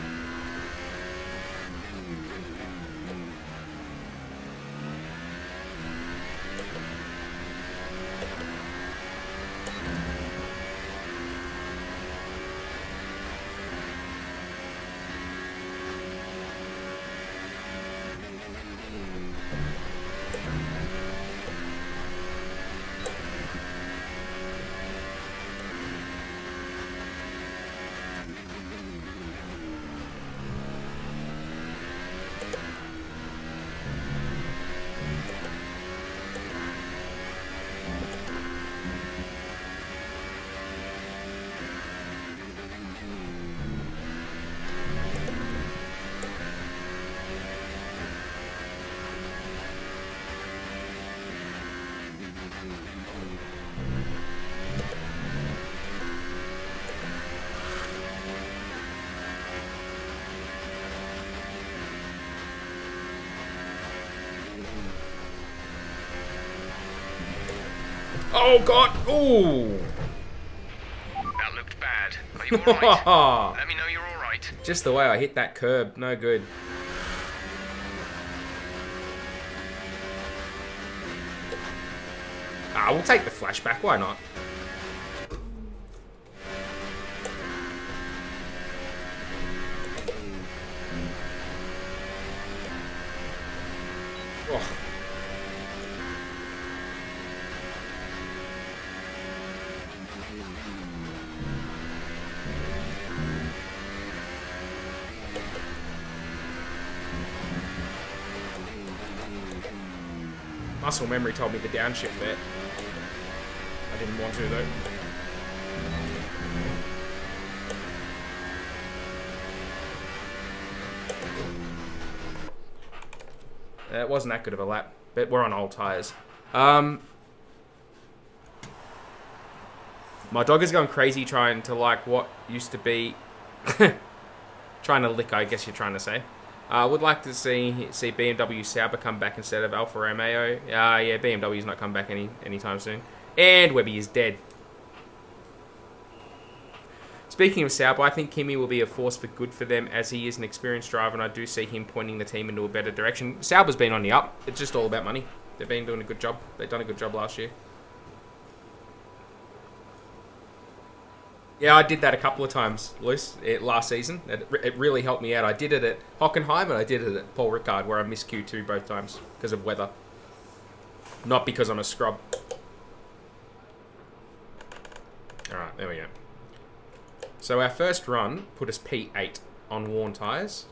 Oh, God. Ooh. That looked bad. Are you alright? Let me know you're alright. Just the way I hit that curb. No good. We'll take the flashback. Why not? Oh. Muscle memory told me the downshift there. I didn't want to though. It wasn't that good of a lap, but we're on old tyres. My dog is going crazy trying to like what used to be... trying to lick, I guess you're trying to say. I would like to see BMW Sauber come back instead of Alfa Romeo. Yeah, BMW's not come back anytime soon. And Webby is dead. Speaking of Sauber, I think Kimi will be a force for good for them as he is an experienced driver, and I do see him pointing the team into a better direction. Sauber's been on the up. It's just all about money. They've been doing a good job. They've done a good job last year. Yeah, I did that a couple of times, Luce, last season. It really helped me out. I did it at Hockenheim and I did it at Paul Ricard, where I missed Q2 both times because of weather. Not because I'm a scrub. Alright, there we go. So our first run put us P8 on worn tyres.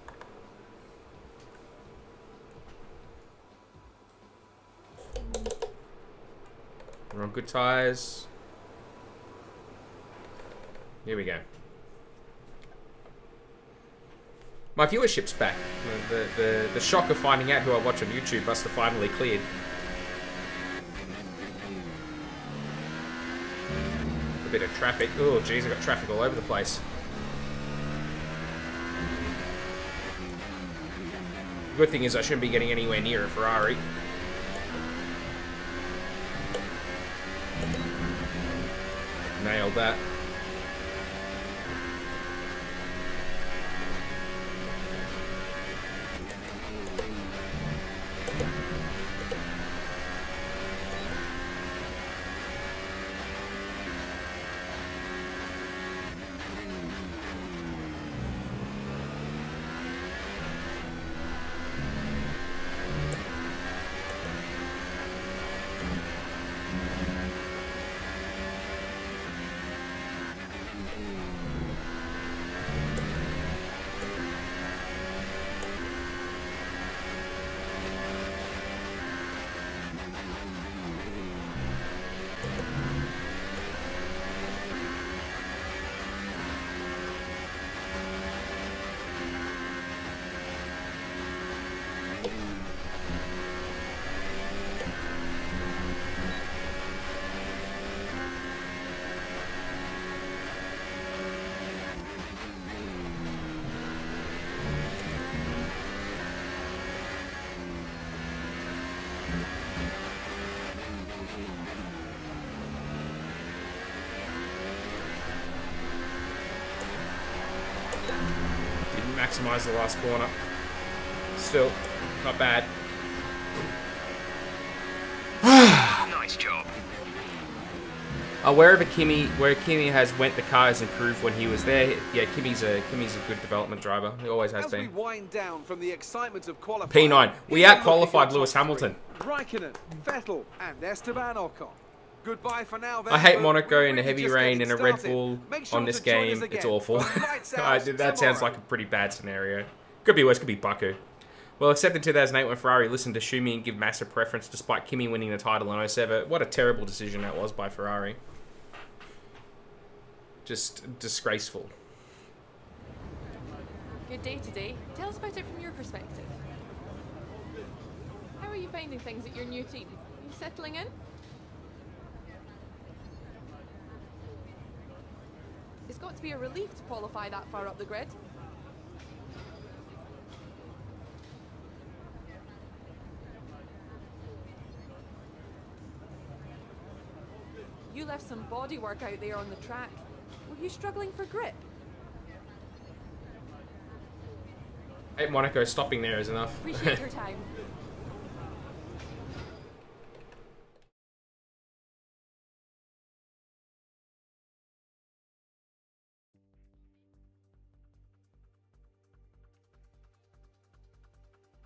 We're on good tyres. Here we go. My viewership's back. The shock of finding out who I watch on YouTube must have finally cleared. A bit of traffic. Oh, geez, I've got traffic all over the place. The good thing is I shouldn't be getting anywhere near a Ferrari. Nailed that. Maximize the last corner. Still, not bad. Nice job. Where Kimi has went, the car has improved when he was there. Yeah, Kimi's a good development driver. He always has been. As we wind down from the excitement of qualifying, P9. We out-qualified Lewis Hamilton. Raikkonen, Vettel, and Esteban Ocon. Goodbye for now. I hate Monaco in a heavy rain and a Red Bull on this game. It's awful. That sounds like a pretty bad scenario. Could be worse, could be Baku. Well, except in 2008 when Ferrari listened to Schumi and give massive preference despite Kimi winning the title in 07. What a terrible decision that was by Ferrari. Just disgraceful. Good day today. Tell us about it from your perspective. How are you finding things at your new team? Are you settling in? It's got to be a relief to qualify that far up the grid. You left some bodywork out there on the track. Were you struggling for grip? Hey, Monaco, stopping there is enough. Appreciate your time.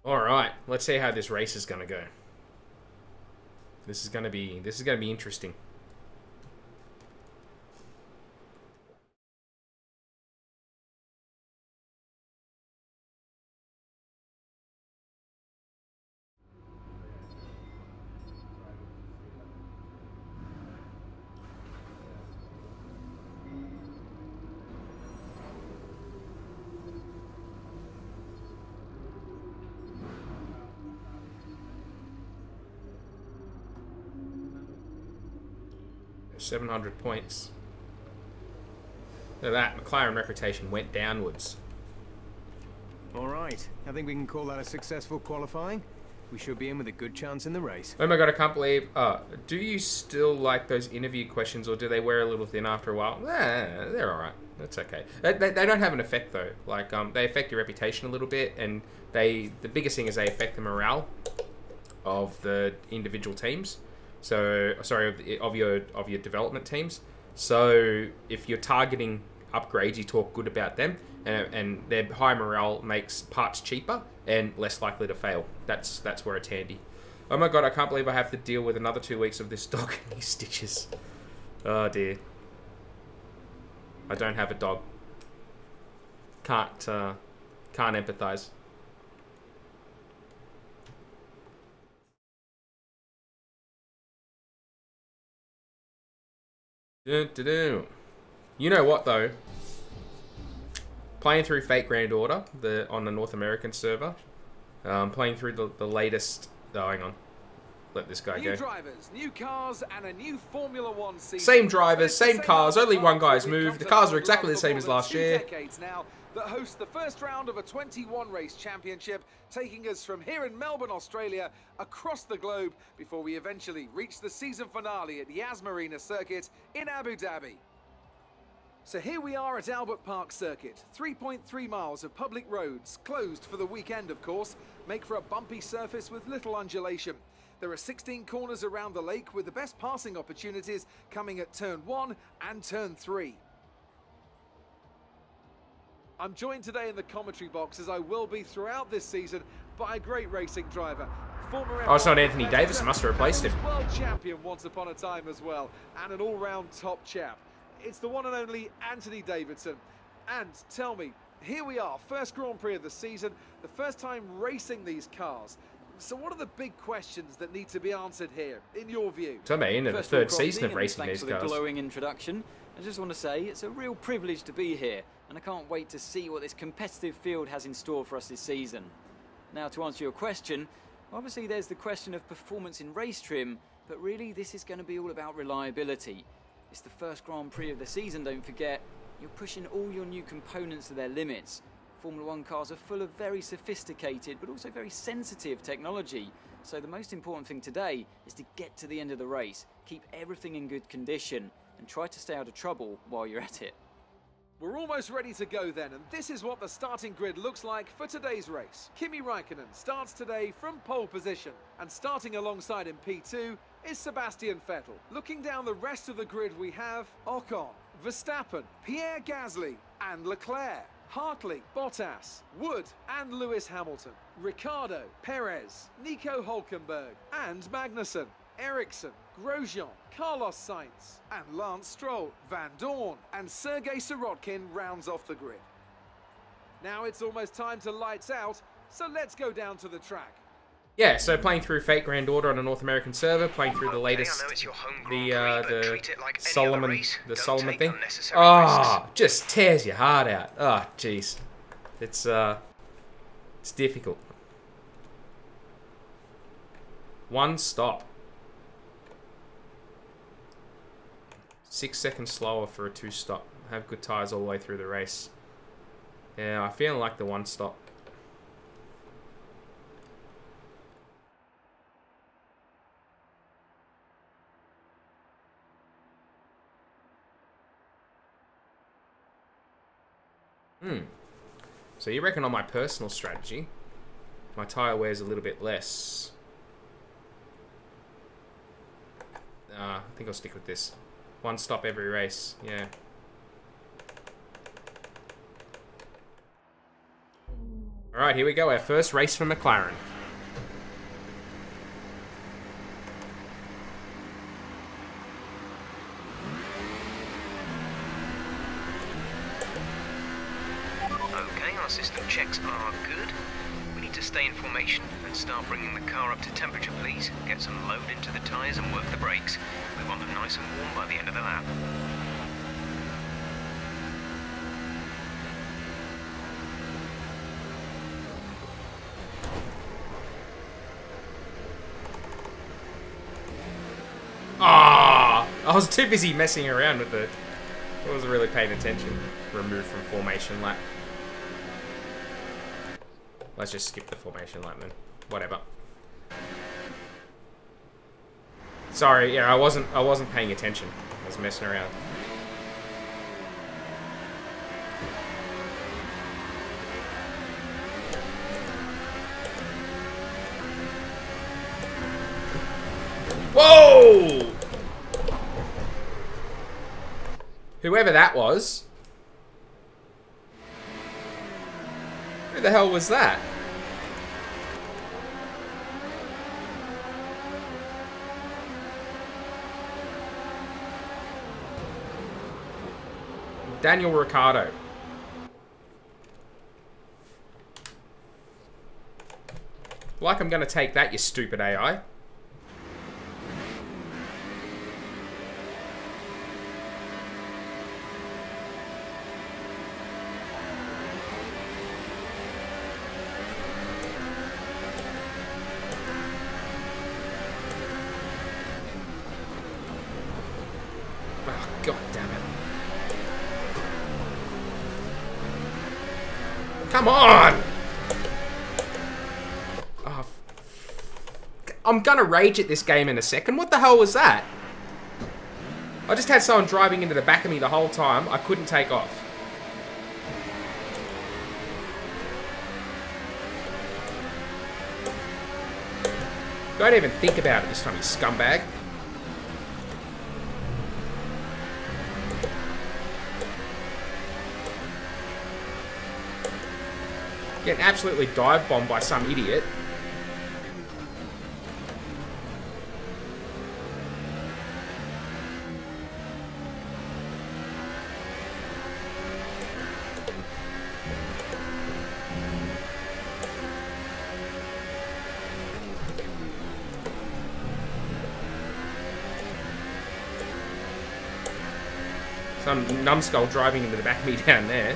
All right, let's see how this race is gonna go. This is gonna be interesting. $700 points. Look at that, McLaren reputation went downwards. All right, I think we can call that a successful qualifying. We should be in with a good chance in the race. Oh my god, I can't believe... do you still like those interview questions, or do they wear a little thin after a while? They're alright. That's okay. They don't have an effect, though. Like, they affect your reputation a little bit, and the biggest thing is they affect the morale of the individual teams. So, sorry, of your development teams. So, if you're targeting upgrades, you talk good about them, and their high morale makes parts cheaper and less likely to fail. That's where it's handy. Oh my god, I can't believe I have to deal with another 2 weeks of this dog and these stitches. Oh dear. I don't have a dog. Can't empathize. You know what though? Playing through Fate Grand Order on the North American server. Playing through the latest. Oh, hang on. Let this guy go. New drivers, new cars, and a new Formula One season. Same drivers, same cars. Only one guy's moved. The cars are exactly the same as last year. Decades now that host the first round of a 21 race championship, taking us from here in Melbourne, Australia, across the globe before we eventually reach the season finale at Yas Marina Circuit in Abu Dhabi. So here we are at Albert Park Circuit. 3.3 miles of public roads, closed for the weekend of course, make for a bumpy surface with little undulation. There are 16 corners around the lake with the best passing opportunities coming at turn 1 and turn 3. I'm joined today in the commentary box, as I will be throughout this season, by a great racing driver. Oh, it's not Anthony Davis. I must have replaced him. World champion once upon a time as well, and an all-round top chap. It's the one and only Anthony Davidson. And tell me, here we are, first Grand Prix of the season, the first time racing these cars. So what are the big questions that need to be answered here, in your view? So I'm in the third season of racing these cars. Thanks for the glowing introduction. I just want to say it's a real privilege to be here, and I can't wait to see what this competitive field has in store for us this season. Now, to answer your question, obviously there's the question of performance in race trim, but really this is going to be all about reliability. It's the first Grand Prix of the season, don't forget. You're pushing all your new components to their limits. Formula One cars are full of very sophisticated but also very sensitive technology. So the most important thing today is to get to the end of the race, keep everything in good condition, and try to stay out of trouble while you're at it. We're almost ready to go then, and this is what the starting grid looks like for today's race. Kimi Raikkonen starts today from pole position, and starting alongside in P2 is Sebastian Vettel. Looking down the rest of the grid, we have Ocon, Verstappen, Pierre Gasly and Leclerc, Hartley, Bottas, Wood and Lewis Hamilton, Ricciardo, Perez, Nico Hülkenberg and Magnussen, Ericsson, Grosjean, Carlos Sainz and Lance Stroll. Van Dorn and Sergei Sirotkin rounds off the grid. Now it's almost time to lights out, so let's go down to the track. Yeah, so playing through Fate Grand Order on a North American server, playing through the latest, the Solomon thing. Oh, just tears your heart out. Oh, jeez, it's difficult. One stop. 6 seconds slower for a 2-stop. Have good tyres all the way through the race. Yeah, I feel like the 1 stop. So you reckon on my personal strategy, my tyre wears a little bit less. I think I'll stick with this. One stop every race, yeah. Alright, here we go, our first race for McLaren. Okay, our system checks are good. We need to stay in formation and start bringing the car up to temperature, please. Get some load into the tyres and work the brakes. We want them nice and warm by the end of the lap. Ah! I was too busy messing around with it. I wasn't really paying attention. Removed from formation lap. Let's just skip the formation lap then. Whatever. Sorry, yeah, I wasn't paying attention. I was messing around. Whoa! Whoever that was. Who the hell was that? Daniel Ricciardo. Like I'm gonna take that, you stupid AI. Oh, God damn it. Come on! Oh, I'm gonna rage at this game in a second. What the hell was that? I just had someone driving into the back of me the whole time. I couldn't take off. Don't even think about it this time, you scumbag. Getting absolutely dive bombed by some idiot. Some numbskull driving into the back of me down there.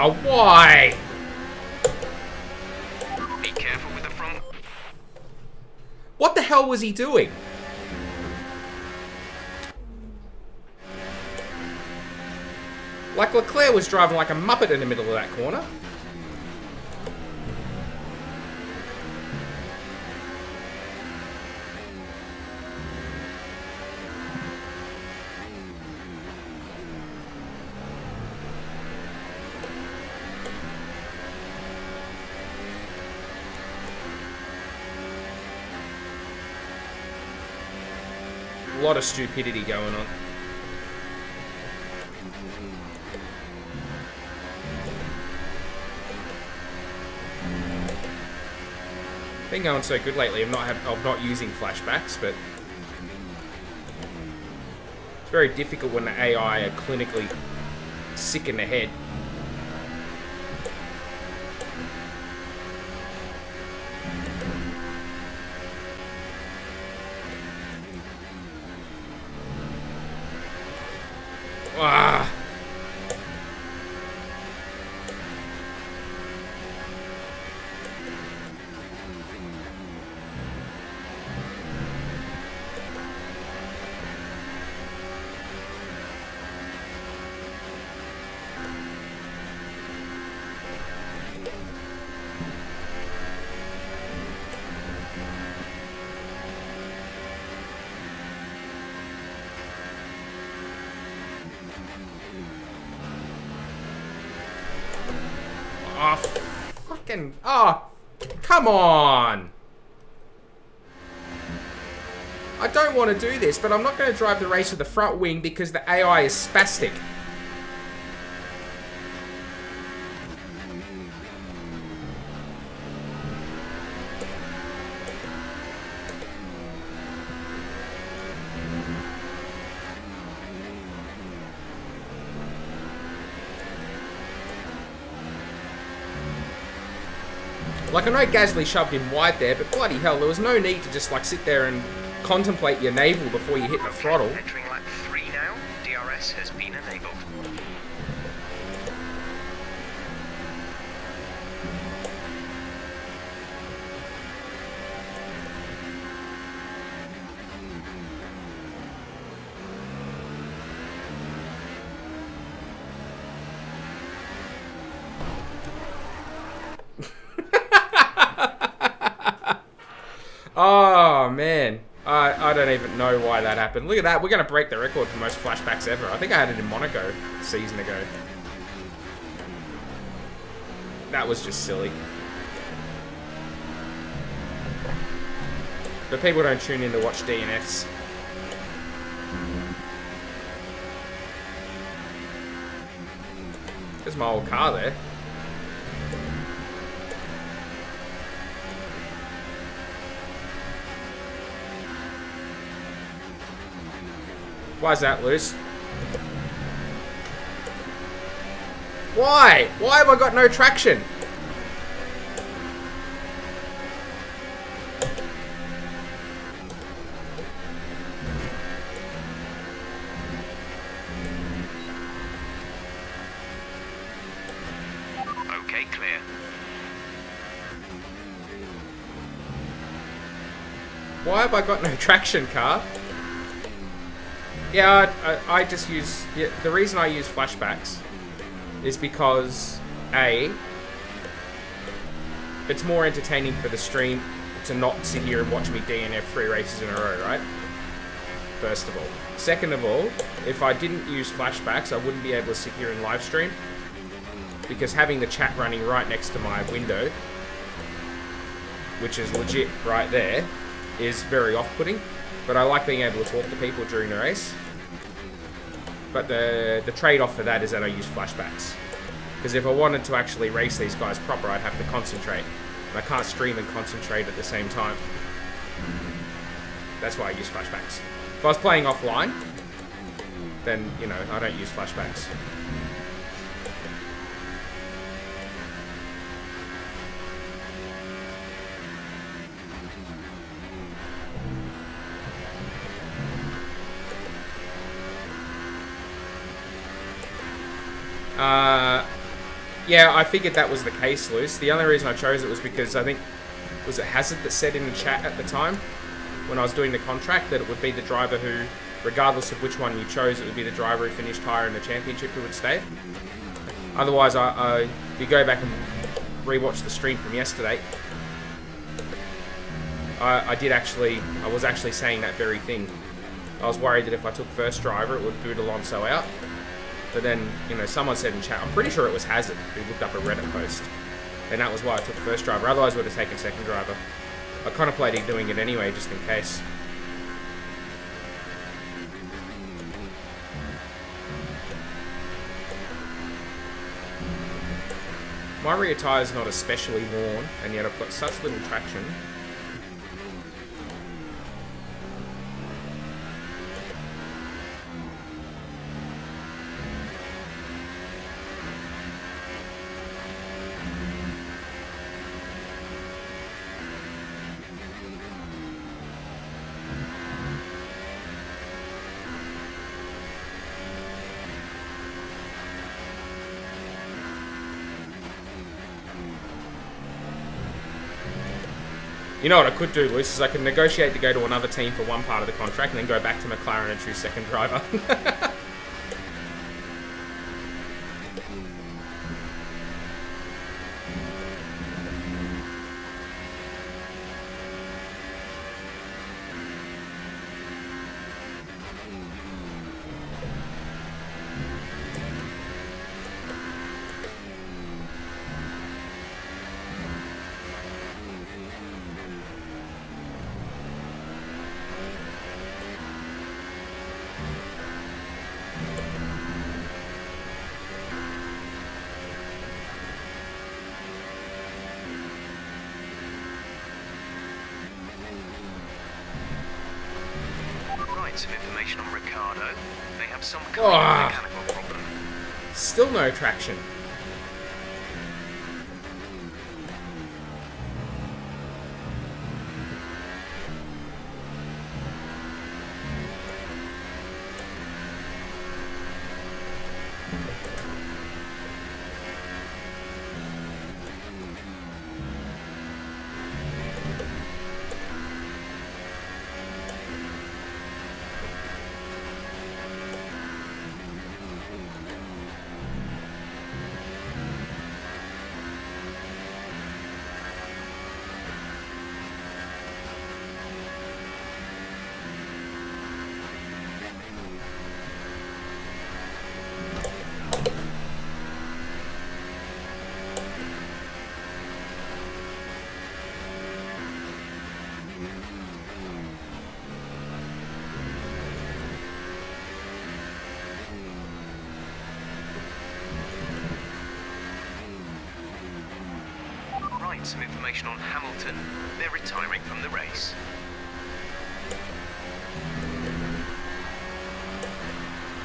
Oh, why? Be careful with the front. What the hell was he doing? Like Leclerc was driving like a muppet in the middle of that corner. A lot of stupidity going on. Been going so good lately. I'm not using flashbacks, but it's very difficult when the AI are clinically sick in the head. Ah. Oh, fucking... Oh, come on! I don't want to do this, but I'm not going to drive the race with the front wing because the AI is spastic. Like, I know Gasly shoved him wide there, but bloody hell, there was no need to just, like, sit there and contemplate your navel before you hit the throttle. Entering lap 3 now. DRS has been enabled. Oh, man. I don't even know why that happened. Look at that. We're going to break the record for most flashbacks ever. I think I had it in Monaco a season ago. That was just silly. But people don't tune in to watch DNFs. There's my old car there. Why is that loose? Why? Why have I got no traction? Okay, clear. Why have I got no traction, car? Yeah, I just use... Yeah, the reason I use flashbacks is because, A, it's more entertaining for the stream to not sit here and watch me DNF 3 races in a row, right? First of all. Second of all, if I didn't use flashbacks, I wouldn't be able to sit here and live stream. Because having the chat running right next to my window, which is legit right there, is very off-putting. But I like being able to talk to people during the race. But the trade-off for that is that I use flashbacks. Because if I wanted to actually race these guys proper, I'd have to concentrate. And I can't stream and concentrate at the same time. That's why I use flashbacks. If I was playing offline, then, you know, I don't use flashbacks. Yeah, I figured that was the case, Luce. The only reason I chose it was because I think, was it Hazard that said in the chat at the time, when I was doing the contract, that it would be the driver who, regardless of which one you chose, it would be the driver who finished higher in the championship who would stay. Otherwise, if you go back and rewatch the stream from yesterday, I was actually saying that very thing. I was worried that if I took first driver, it would boot Alonso out. But then, you know, someone said in chat, I'm pretty sure it was Hazard who looked up a Reddit post. And that was why I took first driver. Otherwise, I would have taken second driver. I contemplated doing it anyway, just in case. My rear tyre is not especially worn, and yet I've got such little traction. You know what I could do, Luce, is I could negotiate to go to another team for one part of the contract and then go back to McLaren and choose second driver. Right, some information on Ricardo. They have some kind of mechanical problem. Still no traction. Some information on Hamilton. They're retiring from the race.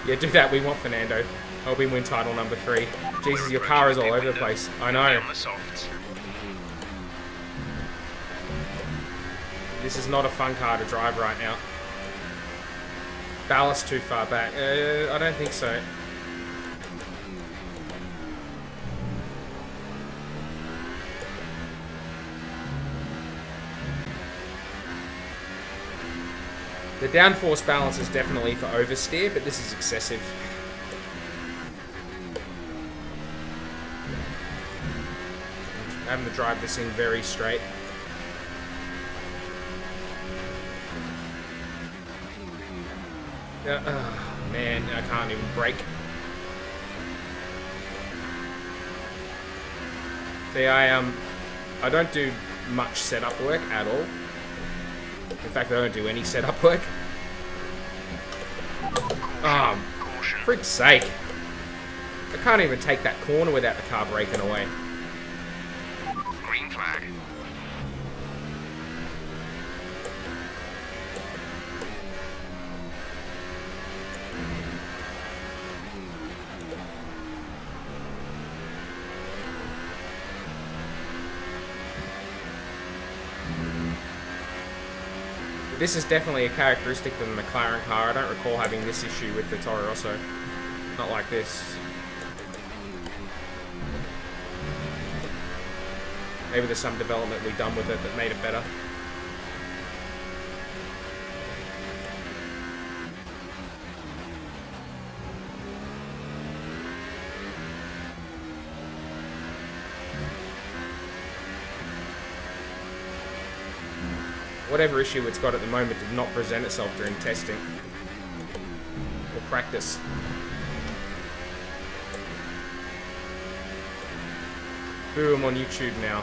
Yeah, do that. We want Fernando. Hope we win title number 3. Jesus, your car is all over the place. I know. On the softs. This is not a fun car to drive right now. Ballast too far back. I don't think so. The downforce balance is definitely for oversteer, but this is excessive. I'm having to drive this thing very straight. Man, I can't even brake. See, I don't do much setup work at all. In fact, I don't do any setup work. Oh, frick's sake. I can't even take that corner without the car braking away. Green flag. This is definitely a characteristic of the McLaren car. I don't recall having this issue with the Toro Rosso. Not like this. Maybe there's some development we've done with it that made it better. Whatever issue it's got at the moment did not present itself during testing or practice. Boo, I'm on YouTube now.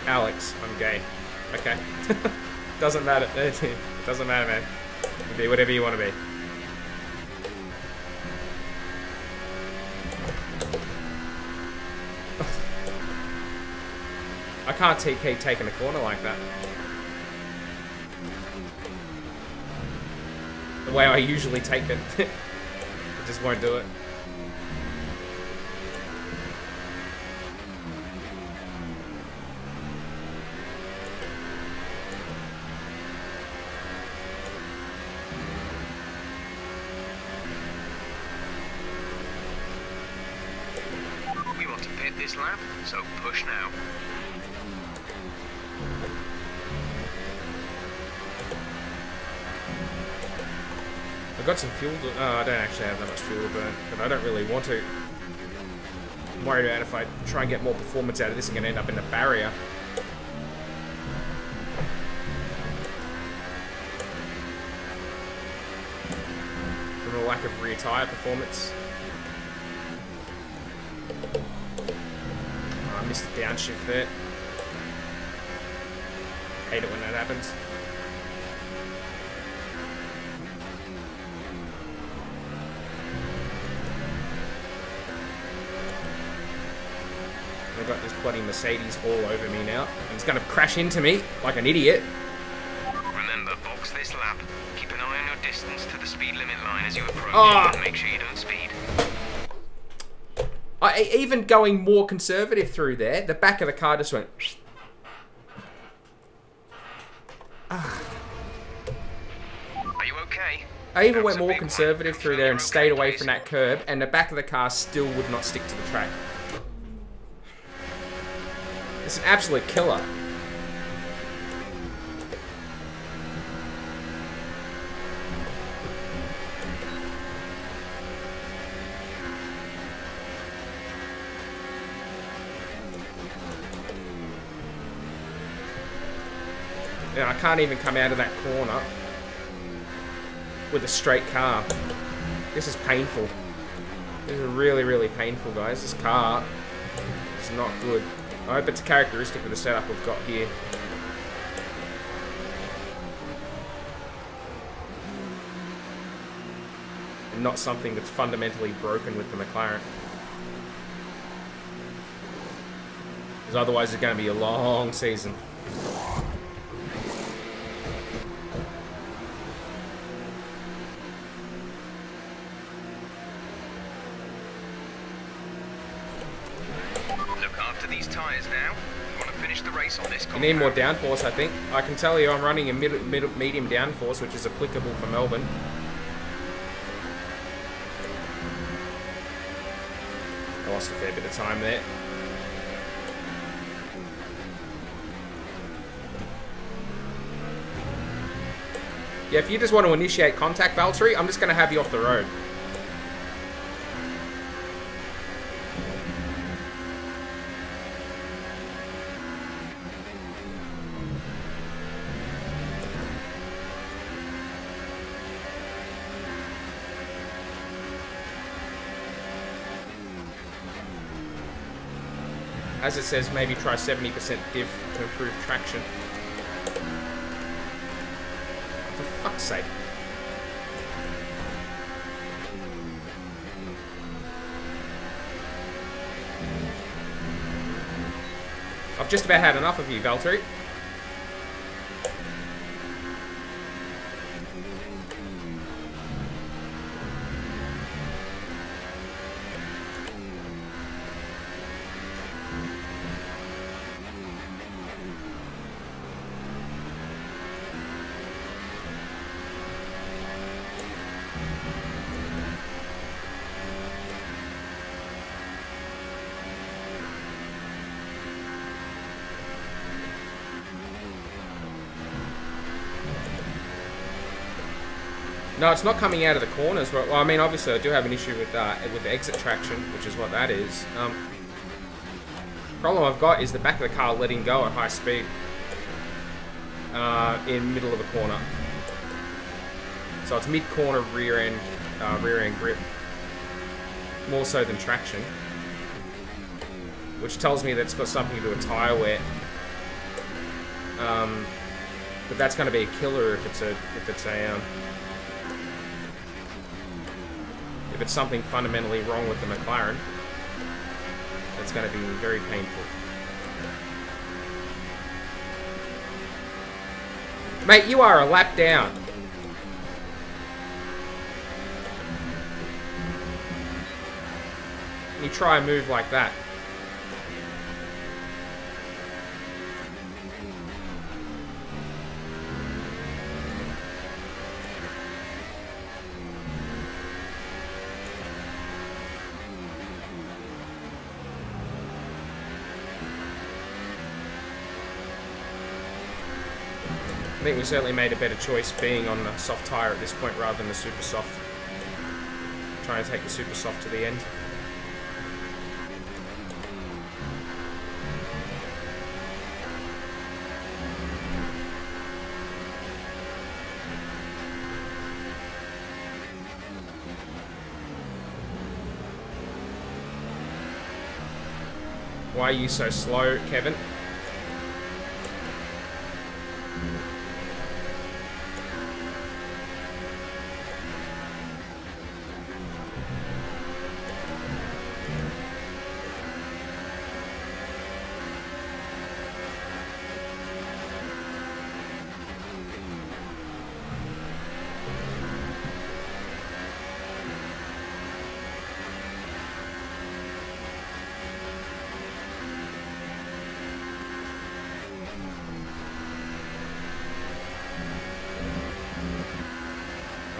Alex, I'm gay. Okay. Doesn't matter. It doesn't matter, man. Be whatever you want to be. I can't keep taking a corner like that. The way I usually take it. I just won't do it. We want to pit this lap, so push now. I've got some fuel to... I don't actually have that much fuel to burn, but I don't really want to. I'm worried about if I try and get more performance out of this, I'm going to end up in the barrier. From a lack of rear tyre performance. Oh, I missed the downshift there. Hate it when that happens. I've got this bloody Mercedes all over me now. And it's going to crash into me like an idiot. Remember, box this lap. Keep an eye on your distance to the speed limit line as you approach, and make sure you don't speed. Even going more conservative through there, the back of the car just went... Are you okay? I even went more conservative through there and stayed away from that curb, and the back of the car still would not stick to the track. It's an absolute killer. And I can't even come out of that corner with a straight car. This is painful. This is really, really painful, guys. This car is not good. I hope it's a characteristic of the setup we've got here. And not something that's fundamentally broken with the McLaren. Because otherwise it's going to be a long season. These tyres now. You want to finish the race on this? You need more downforce, I think. I can tell you I'm running a medium downforce, which is applicable for Melbourne. I lost a fair bit of time there. Yeah, if you just want to initiate contact, Valtteri, I'm just going to have you off the road. As it says, maybe try 70% diff to improve traction. For fuck's sake. I've just about had enough of you, Valtteri. No, it's not coming out of the corners. Well, I mean, obviously, I do have an issue with the exit traction, which is what that is. Problem I've got is the back of the car letting go at high speed in middle of a corner. So it's mid-corner rear end grip, more so than traction, which tells me that it's got something to do with tyre wear. But that's going to be a killer if it's something fundamentally wrong with the McLaren. That's going to be very painful. Mate, you are a lap down. You try a move like that. I think we certainly made a better choice being on the soft tyre at this point rather than the super soft. Trying to take the super soft to the end. Why are you so slow, Kevin?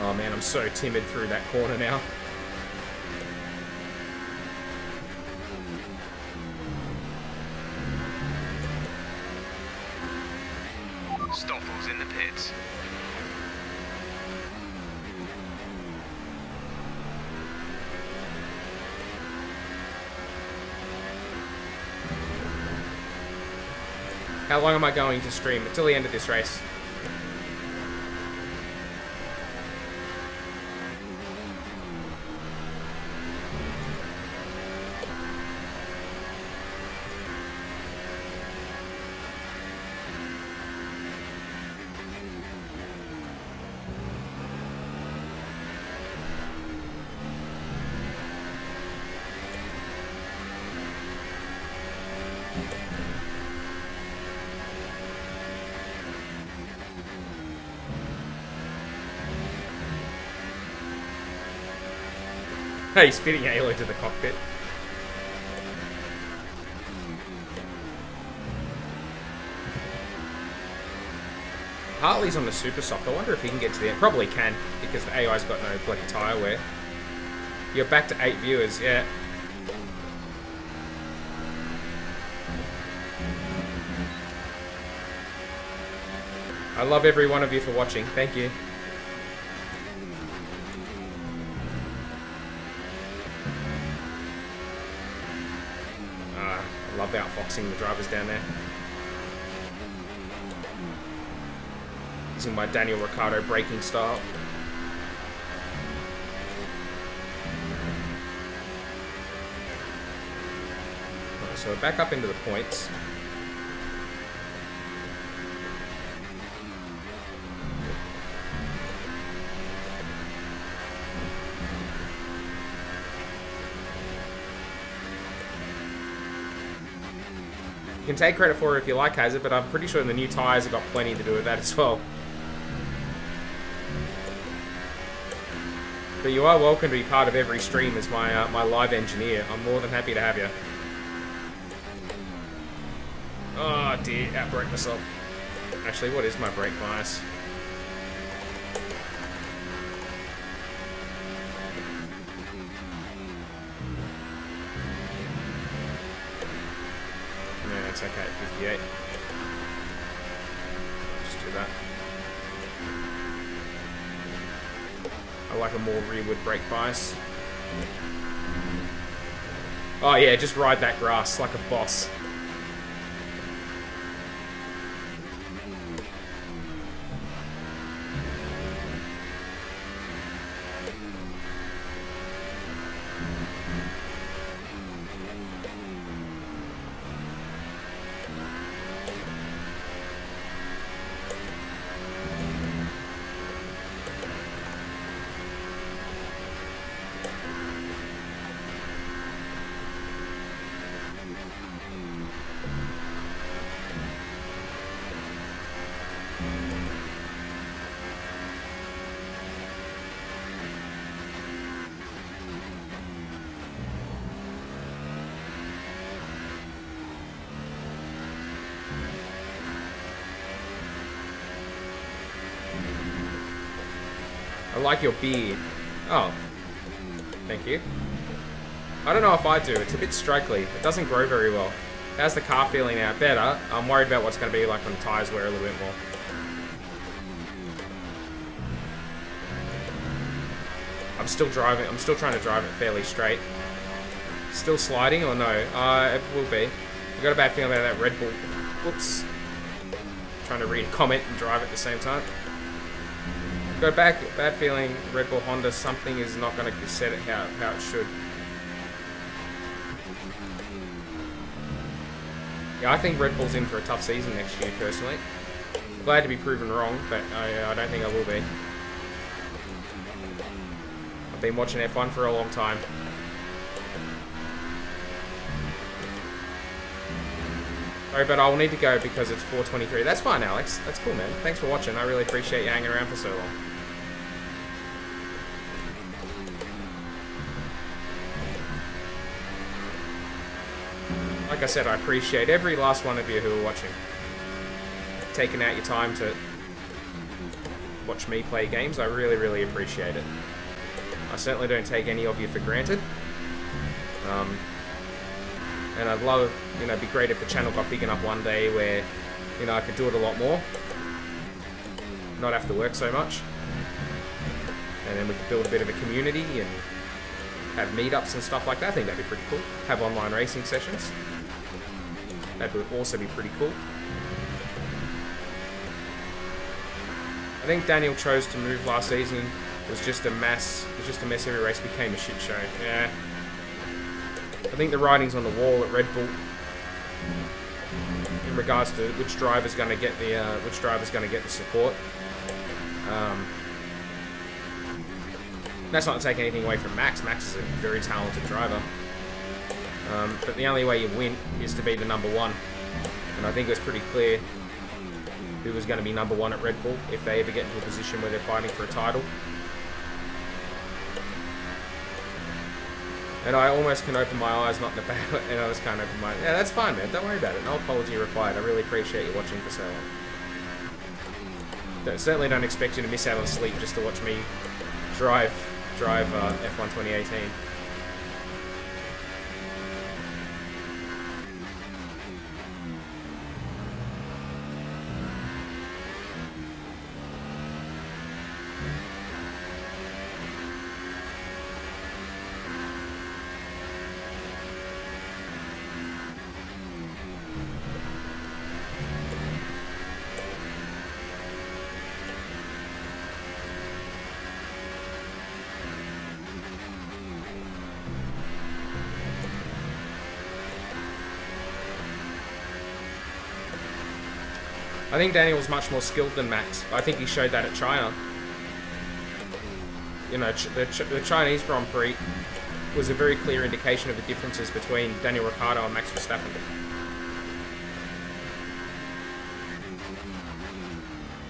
Oh man, I'm so timid through that corner now. Stoffel's in the pits. How long am I going to stream? Until the end of this race. Hey, he's fitting Halo to the cockpit. Hartley's on the super soft. I wonder if he can get to the end. Probably can, because the AI's got no bloody tyre wear. You're back to 8 viewers, yeah. I love every one of you for watching. Thank you. I love outfoxing the drivers down there. Using my Daniel Ricciardo braking style. Right, so we're back up into the points. You can take credit for it if you like, Hazard, but I'm pretty sure the new tyres have got plenty to do with that as well. But you are welcome to be part of every stream as my my live engineer. I'm more than happy to have you. Oh dear, outbrake myself. Actually, what is my brake bias? Yeah, it's okay at 58. Just do that. I like a more rearward brake bias. Oh yeah, just ride that grass like a boss. I like your beard. Oh. Thank you. I don't know if I do. It's a bit straggly. It doesn't grow very well. How's the car feeling now? Better. I'm worried about what's going to be like when the tyres wear a little bit more. I'm still driving. I'm still trying to drive it fairly straight. Still sliding or no? It will be. I've got a bad feeling about that Red Bull. Whoops. Trying to read a comment and drive at the same time. Go back, bad feeling, Red Bull Honda, something is not going to set it how it should. Yeah, I think Red Bull's in for a tough season next year, personally. Glad to be proven wrong, but I don't think I will be. I've been watching F1 for a long time. Sorry, but I will need to go because it's 4:23. That's fine, Alex. That's cool, man. Thanks for watching. I really appreciate you hanging around for so long. Like I said, I appreciate every last one of you who are watching. Taking out your time to watch me play games. I really, really appreciate it. I certainly don't take any of you for granted. And I'd love, you know, it'd be great if the channel got big enough one day where, you know, I could do it a lot more. Not have to work so much. And then we could build a bit of a community and have meetups and stuff like that. I think that'd be pretty cool. Have online racing sessions. That would also be pretty cool. I think Daniel chose to move last season. It was just a mess. It was just a mess. Every race became a shit show. Yeah. I think the writing's on the wall at Red Bull in regards to which driver's going to get the support. That's not to take anything away from Max. Max is a very talented driver. But the only way you win is to be the number one. And I think it was pretty clear who was going to be number one at Red Bull if they ever get into a position where they're fighting for a title. And I almost can open my eyes, not in a bad way, and I just can't open my... Yeah, that's fine, man. Don't worry about it. No apology required. I really appreciate you watching for so long. Certainly don't expect you to miss out on sleep just to watch me drive F1 2018. I think Daniel's much more skilled than Max. I think he showed that at China. You know, the Chinese Grand Prix was a very clear indication of the differences between Daniel Ricciardo and Max Verstappen.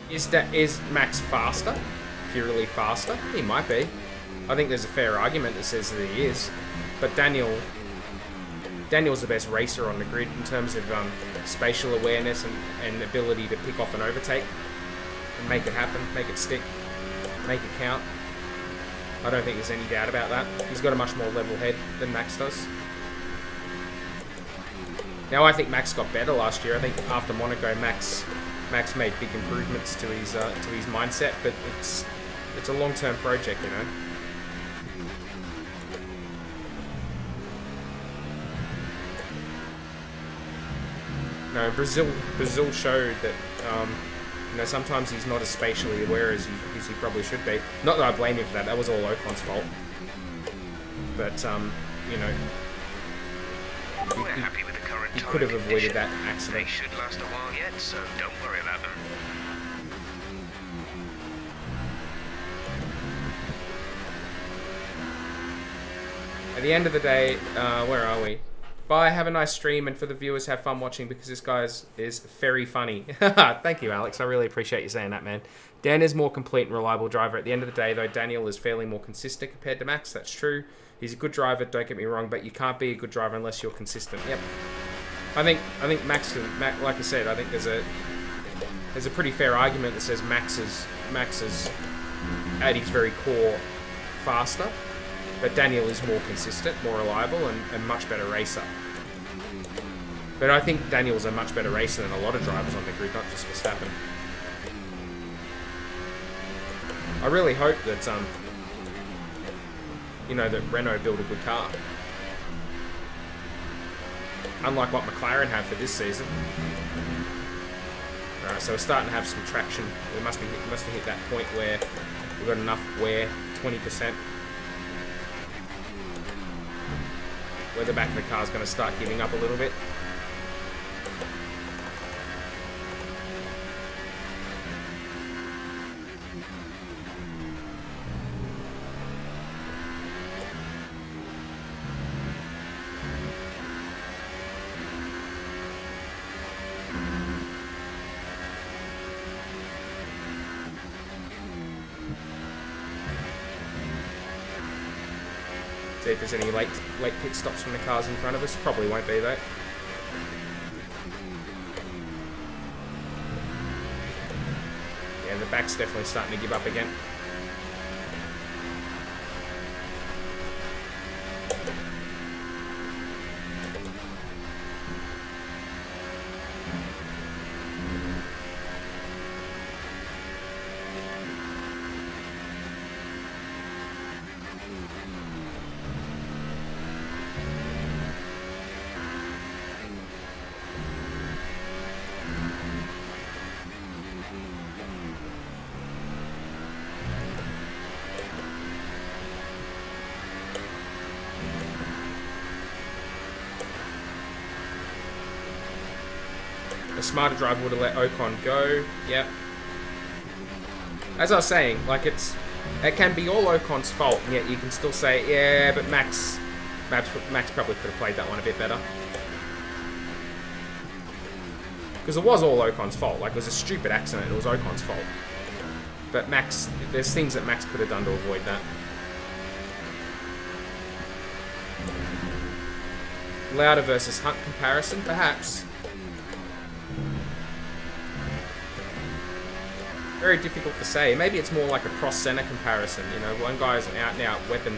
Is Max faster? Purely faster? He might be. I think there's a fair argument that says that he is. But Daniel's the best racer on the grid in terms of spatial awareness and ability to pick off an overtake and make it happen, make it stick, make it count. I don't think there's any doubt about that. He's got a much more level head than Max does. Now I think Max got better last year. I think after Monaco, Max made big improvements to his mindset, but it's a long-term project, you know. No, Brazil showed that you know, sometimes he's not as spatially aware as he probably should be. Not that I blame him for that. That was all Ocon's fault. But you know, We're happy with the current he could have avoided that They accident. should last a while yet, so don't worry about them. At the end of the day, where are we? Bye, have a nice stream, and for the viewers, have fun watching because this guy is very funny. Thank you, Alex. I really appreciate you saying that, man. Dan is more complete and reliable driver. At the end of the day, though, Daniel is fairly more consistent compared to Max. That's true. He's a good driver, don't get me wrong, but you can't be a good driver unless you're consistent. Yep. I think Max, like I said, I think there's a pretty fair argument that says Max is at his very core faster. But Daniel is more consistent, more reliable, and much better racer. But I think Daniel's a much better racer than a lot of drivers on the grid, not just Verstappen. I really hope that, you know, that Renault build a good car. Unlike what McLaren have for this season. Alright, so we're starting to have some traction. We must have hit that point where we've got enough wear, 20%. Where the back of the car is going to start giving up a little bit. See if there's any late pit stops from the cars in front of us. Probably won't be though. Yeah, back's definitely starting to give up again. A smarter driver would have let Ocon go. Yep. As I was saying, like it can be all Ocon's fault, and yet you can still say, yeah, but Max probably could have played that one a bit better. Because it was all Ocon's fault. Like, it was a stupid accident. It was Ocon's fault. But Max, there's things that Max could have done to avoid that. Lauda versus Hunt comparison, perhaps. Very difficult to say. Maybe it's more like a cross-center comparison. You know, one guy's an out-and-out weapon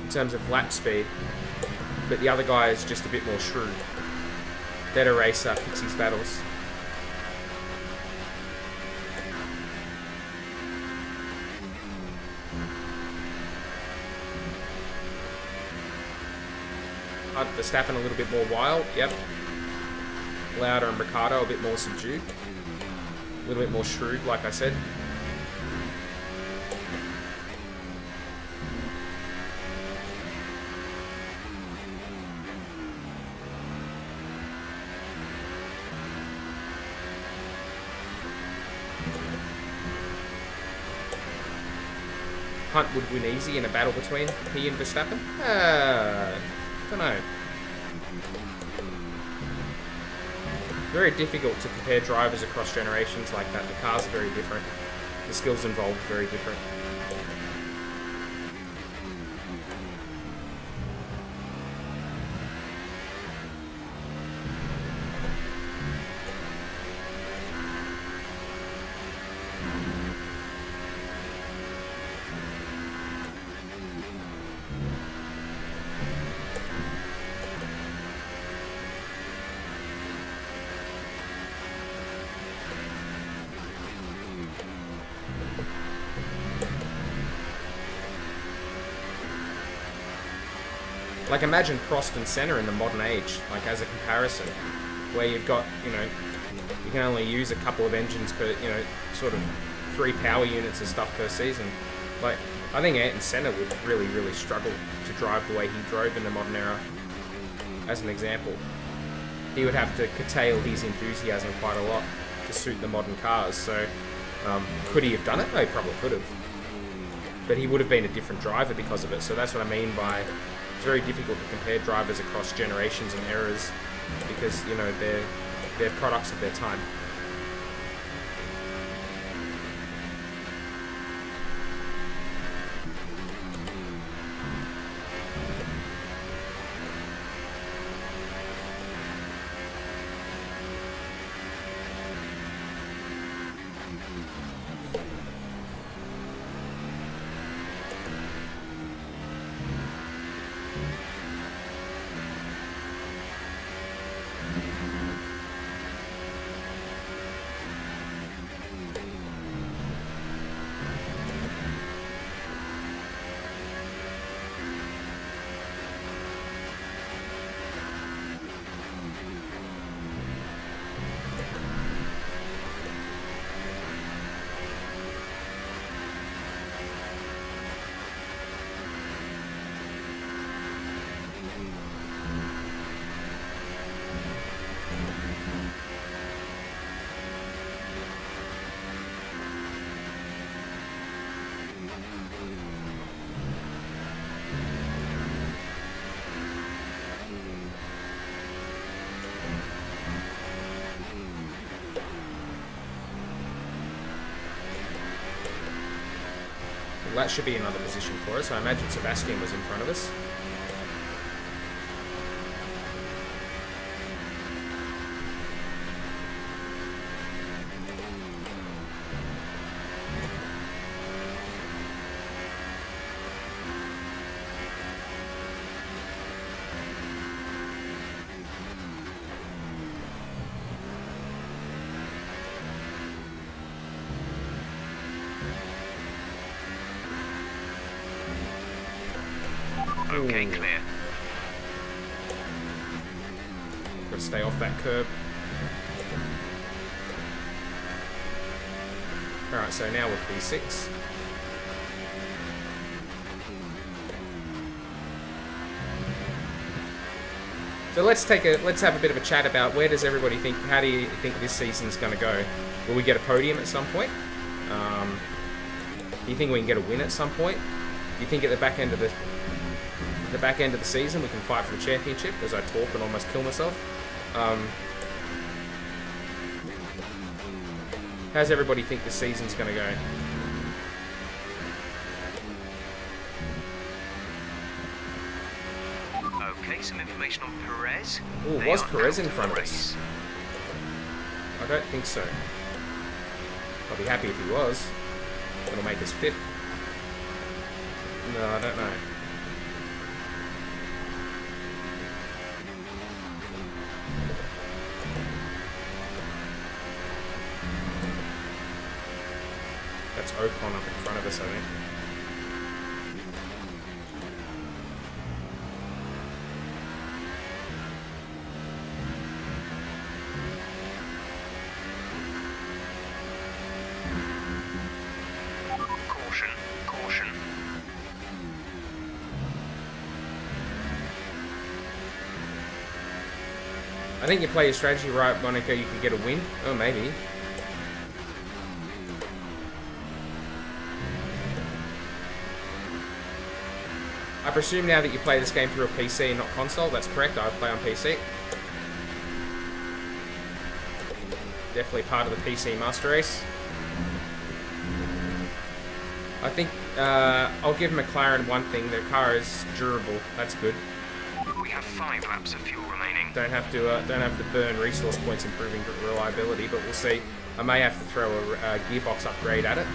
in terms of lap speed, but the other guy is just a bit more shrewd. Better racer, picks his battles. Verstappen a little bit more wild, yep. Lauda and Ricciardo a bit more subdued. A little bit more shrewd, like I said. Hunt would win easy in a battle between he and Verstappen? Don't know. Very difficult to compare drivers across generations like that. The cars are very different. The skills involved are very different. Like, imagine Prost and Senna in the modern age, like, as a comparison, where you've got, you know, you can only use a couple of engines per, you know, sort of 3 power units and stuff per season. Like, I think Ayrton Senna would really, really struggle to drive the way he drove in the modern era. As an example, he would have to curtail his enthusiasm quite a lot to suit the modern cars. So, could he have done it? No, he probably could have. But he would have been a different driver because of it. So that's what I mean by it's very difficult to compare drivers across generations and eras because, you know, they're products of their time. Well, that should be another position for us. I imagine Sebastian was in front of us. Okay, clear. Got to stay off that curb. Alright, so now with P6. So let's have a bit of a chat about where does everybody think, how do you think this season's going to go? Will we get a podium at some point? Do you think we can get a win at some point? Do you think at the back end of the season we can fight for the championship as I talk and almost kill myself? How's everybody think this season's going to go? Okay, some information on Perez. Oh, They was are Perez out in of front the of us? race. I don't think so. I'll be happy if he was. It'll make us 5th. No, I don't know. That's Ocon up in front of us, I think. Caution, caution. I think you play your strategy right, Monica, you could get a win. Oh, maybe. I presume now that you play this game through a PC and not console. That's correct, I play on PC. Definitely part of the PC Master Race. I think I'll give McLaren one thing. Their car is durable. That's good. We have 5 laps of fuel remaining. Don't have to burn resource points improving reliability, but we'll see. I may have to throw a gearbox upgrade at it.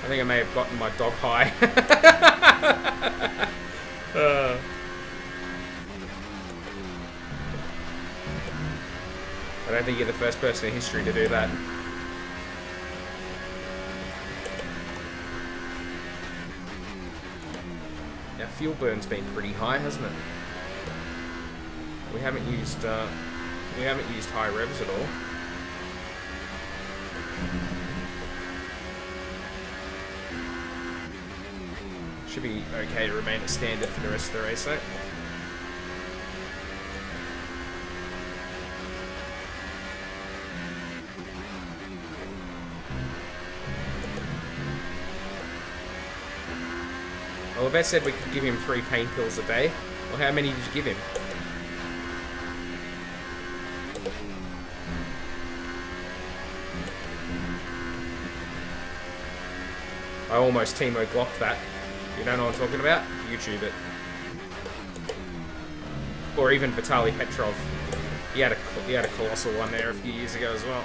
I think I may have gotten my dog high. I don't think you're the first person in history to do that. Now, fuel burn's been pretty high, hasn't it? We haven't used high revs at all. Should be okay to remain at standard for the rest of the race, though. Well, Yvette said we could give him 3 pain pills a day. Well, how many did you give him? I almost Timo Glocked that. You don't know what I'm talking about? YouTube it. Or even Vitaly Petrov. He had a colossal one there a few years ago as well.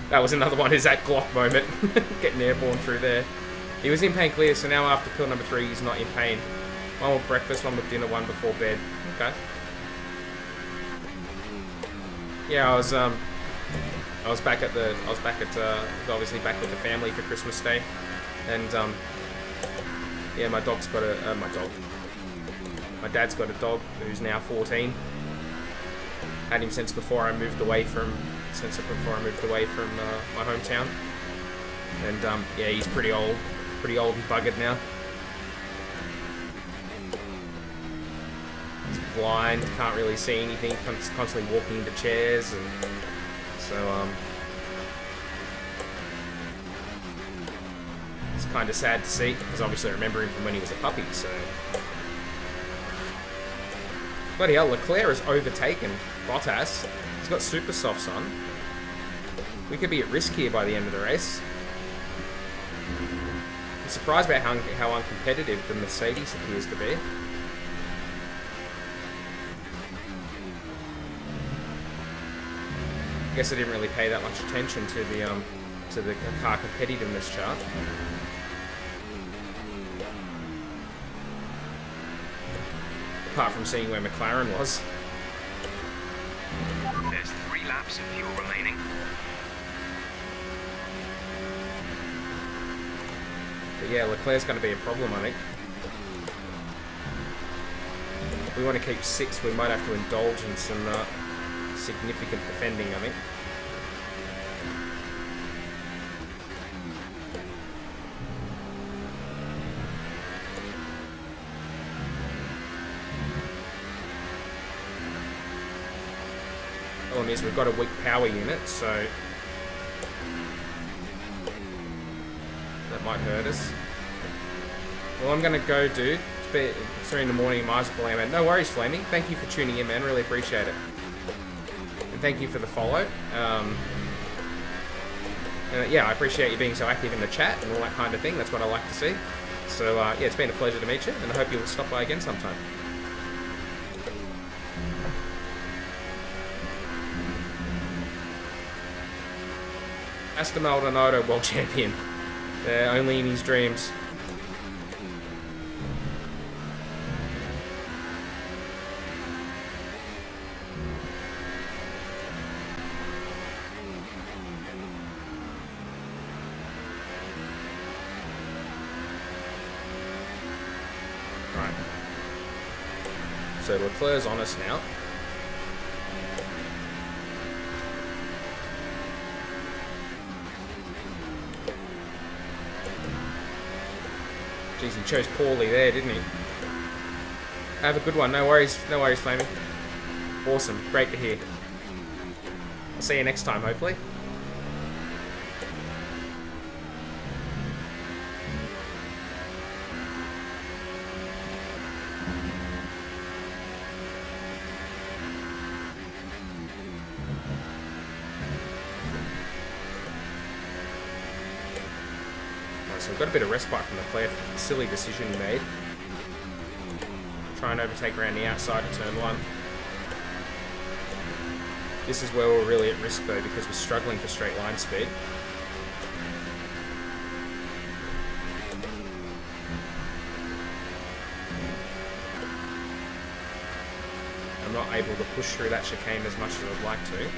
That was another one, is that Glock moment. Getting airborne through there. He was in pain clear, so now after pill number 3, he's not in pain. One with breakfast, one with dinner, one before bed. Okay. Yeah, I was back at obviously back with the family for Christmas Day, and yeah, my dad's got a dog who's now 14. Had him since before I moved away from my hometown, and yeah, he's pretty old and buggered now. He's blind, can't really see anything, constantly walking into chairs, and so it's kind of sad to see, because obviously I remember him from when he was a puppy, so... Bloody hell, Leclerc has overtaken Bottas. He's got super softs on. We could be at risk here by the end of the race. I'm surprised about how uncompetitive the Mercedes appears to be. I guess I didn't really pay that much attention to the car competitiveness chart. Apart from seeing where McLaren was. There's 3 laps of fuel remaining. But yeah, Leclerc's going to be a problem, I think. If we want to keep 6th, we might have to indulge in some significant defending, I think. Problem is we've got a weak power unit, so that might hurt us. Well, I'm going to go, dude. It's 3 in the morning, might as well, man. No worries, Flaming. Thank you for tuning in, man. Really appreciate it. And thank you for the follow. Yeah, I appreciate you being so active in the chat and all that kind of thing. That's what I like to see. So, yeah, it's been a pleasure to meet you, and I hope you'll stop by again sometime. Aston Maldonado, world champion. Only in his dreams. Right. So Leclerc's on us now. Jeez, he chose poorly there, didn't he? Have a good one. No worries, Flaming. Awesome. Great to hear. I'll see you next time, hopefully. So we've got a bit of respite from Leclerc for the silly decision he made. Try and overtake around the outside of turn 1. This is where we're really at risk though, because we're struggling for straight line speed. I'm not able to push through that chicane as much as I'd like to.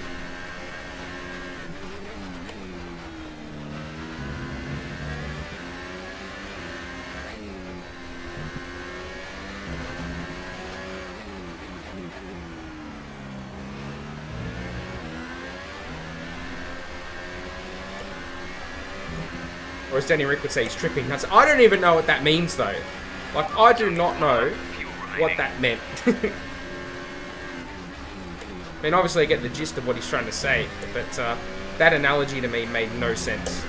Or as Danny Rick would say, he's tripping nuts. I don't even know what that means, though. Like, I do not know what that meant. I mean, obviously I get the gist of what he's trying to say, but that analogy to me made no sense.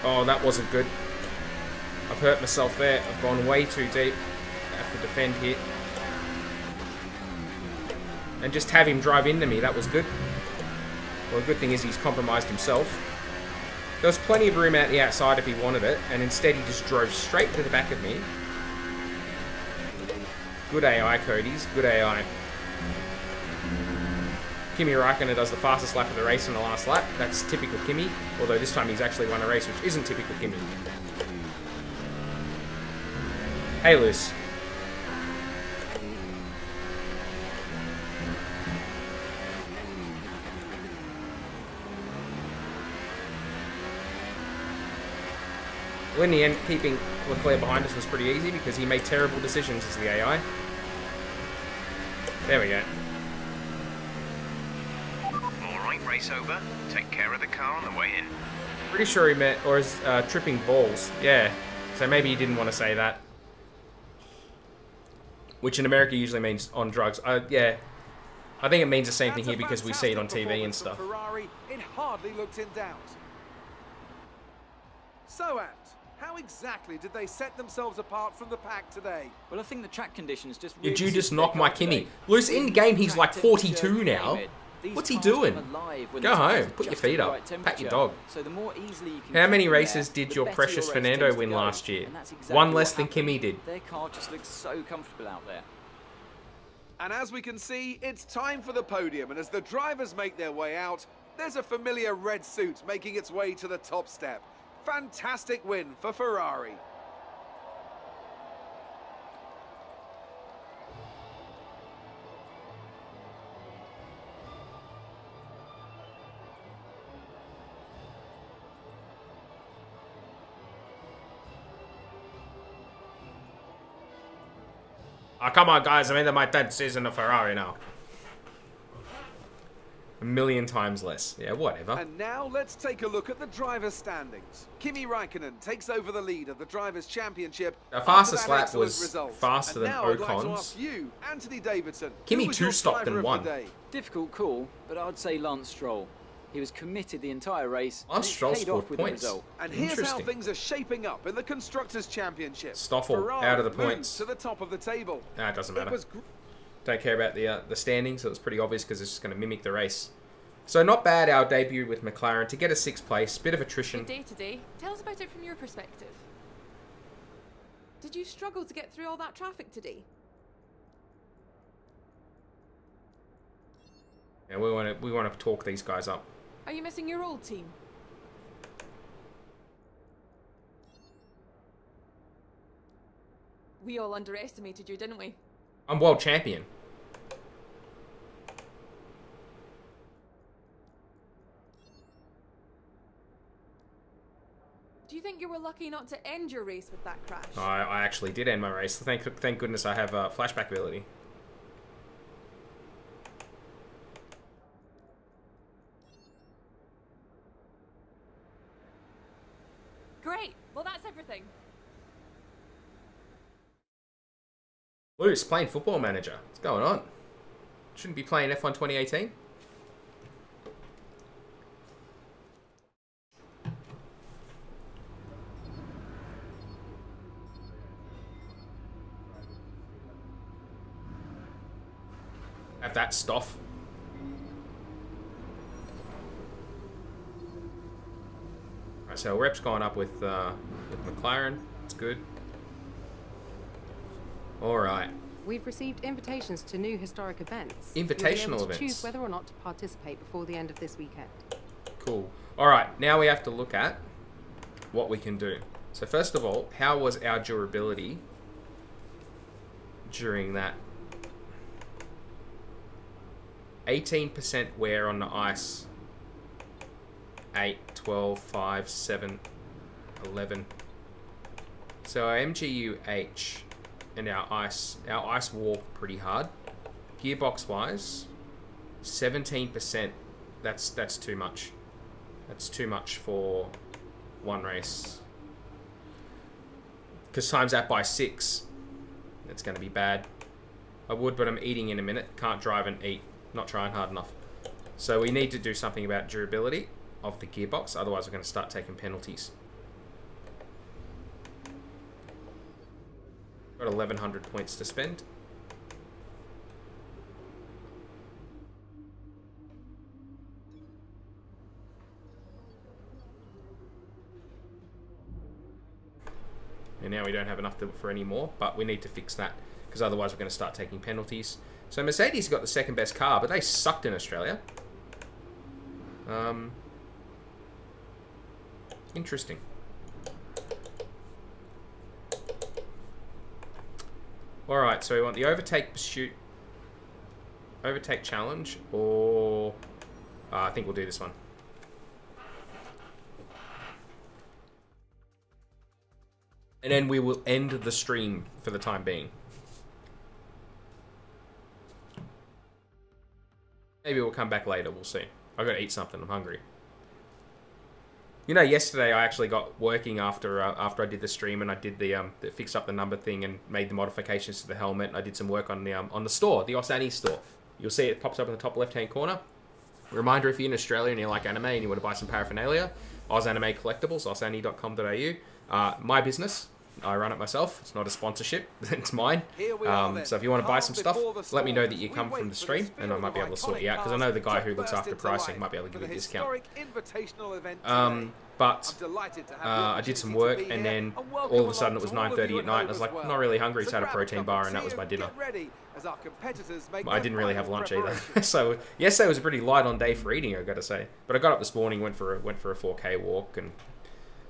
Oh, that wasn't good. I've hurt myself there. I've gone way too deep. I have to defend here. And just have him drive into me, that was good. Well, the good thing is he's compromised himself. There was plenty of room out the outside if he wanted it, and instead he just drove straight to the back of me. Good AI, Cody's. Good AI. Kimi Räikkönen does the fastest lap of the race in the last lap. That's typical Kimi, although this time he's actually won a race, which isn't typical Kimi. Hey, Luce. Well, in the end, keeping Leclerc behind us was pretty easy because he made terrible decisions as the AI. There we go. Race over. Take care of the car on the way in. Pretty sure he meant, or is tripping balls. Yeah. So maybe he didn't want to say that. Which in America usually means on drugs. Yeah. I think it means the same thing here because we see it on TV and stuff. Ferrari, it hardly looked in doubt. So, Ant, how exactly did they set themselves apart from the pack today? Well, I think the track conditions just really Did you just knock my Kimmy? Luce, in game he's like 42 now. These What's he cars doing? come alive when Go the tires home. are Put your just at feet the up. right Pat your temperature. dog. So the more easily you can How many keep them races there, did the your better precious race Fernando tends to win go. last year? And that's exactly One what less than happened. Kimi did. Their car just looks so comfortable out there. And as we can see, it's time for the podium. And as the drivers make their way out, there's a familiar red suit making its way to the top step. Fantastic win for Ferrari. Oh, come on, guys. I'm into my 10th season of Ferrari now. A million times less. Yeah, whatever. And now let's take a look at the drivers' standings. Kimi Raikkonen takes over the lead of the Drivers' Championship. The fastest after that lap excellent was result. faster And than now I'd like to Ocon's. ask you, Anthony Davidson, Kimi who was your two-stopped driver and of won. the day? Difficult call, but I'd say Lance Stroll. He was committed the entire race. Lance and it Stroll paid scored off with the points. result. And here's how Interesting. things are shaping up in the Constructors' Championship. Stoffel Ferrari out of the moves points. to the top of the table. Nah, it doesn't It matter. was Don't care about the standings, so it's pretty obvious because it's just going to mimic the race. So not bad, our debut with McLaren. To get a 6th place, bit of attrition. Good day today. Tell us about it from your perspective. Did you struggle to get through all that traffic today? Yeah, we want to talk these guys up. Are you missing your old team? We all underestimated you, didn't we? I'm world champion. Do you think you were lucky not to end your race with that crash? I actually did end my race. Thank goodness I have flashback ability. Great. Well, that's everything. Loose, playing Football Manager. What's going on? Shouldn't be playing F1 2018. Have that stuff. Right, so rep's gone up with McLaren. It's good. All right. We've received invitations to new historic events. Invitational You'll be able to events. choose whether or not to participate before the end of this weekend. Cool. All right, now we have to look at what we can do. So first of all, how was our durability during that? 18% wear on the ice. 8, 12, 5, 7, 11. So our MGU-H and our ice wore pretty hard. Gearbox-wise, 17%. That's too much. That's too much for one race. Because times that by 6, it's going to be bad. I would, but I'm eating in a minute. Can't drive and eat. Not trying hard enough. So we need to do something about durability of the gearbox. Otherwise, we're going to start taking penalties. Got 1,100 points to spend. And now we don't have enough for any more, but we need to fix that because otherwise we're going to start taking penalties. So Mercedes got the 2nd best car, but they sucked in Australia. Interesting. Alright, so we want the overtake pursuit, overtake challenge, or I think we'll do this one. And then we will end the stream for the time being. Maybe we'll come back later, we'll see. I've got to eat something, I'm hungry. You know, yesterday I actually got working after I did the stream, and I did the fixed up the number thing and made the modifications to the helmet. And I did some work on the store, the Osani store. You'll see it pops up in the top left-hand corner. Reminder, if you're in Australia and you like anime and you want to buy some paraphernalia, Osanime Collectibles, osani.com.au. My business, I run it myself. It's not a sponsorship. It's mine. Here we are then. So if you want to buy some Calm stuff, before the let me know storm that you as come we from wait the for stream, this and I field might be of able to sort you iconic out, because I know the guy cars who looks to after burst pricing into might be able to give life you a for the discount. historic invitational event today. But I'm delighted to have the I did some opportunity work, to and be here, then and welcome all of a sudden it along was to all of 9:30 you at night, and I was home like, as well. not really hungry, so I had a grab protein cup bar, of and that tea was my dinner. get ready as our competitors make I their didn't really have final lunch either. preparations. So yesterday was a pretty light on day for eating, I gotta say. But I got up this morning, went for a 4K walk and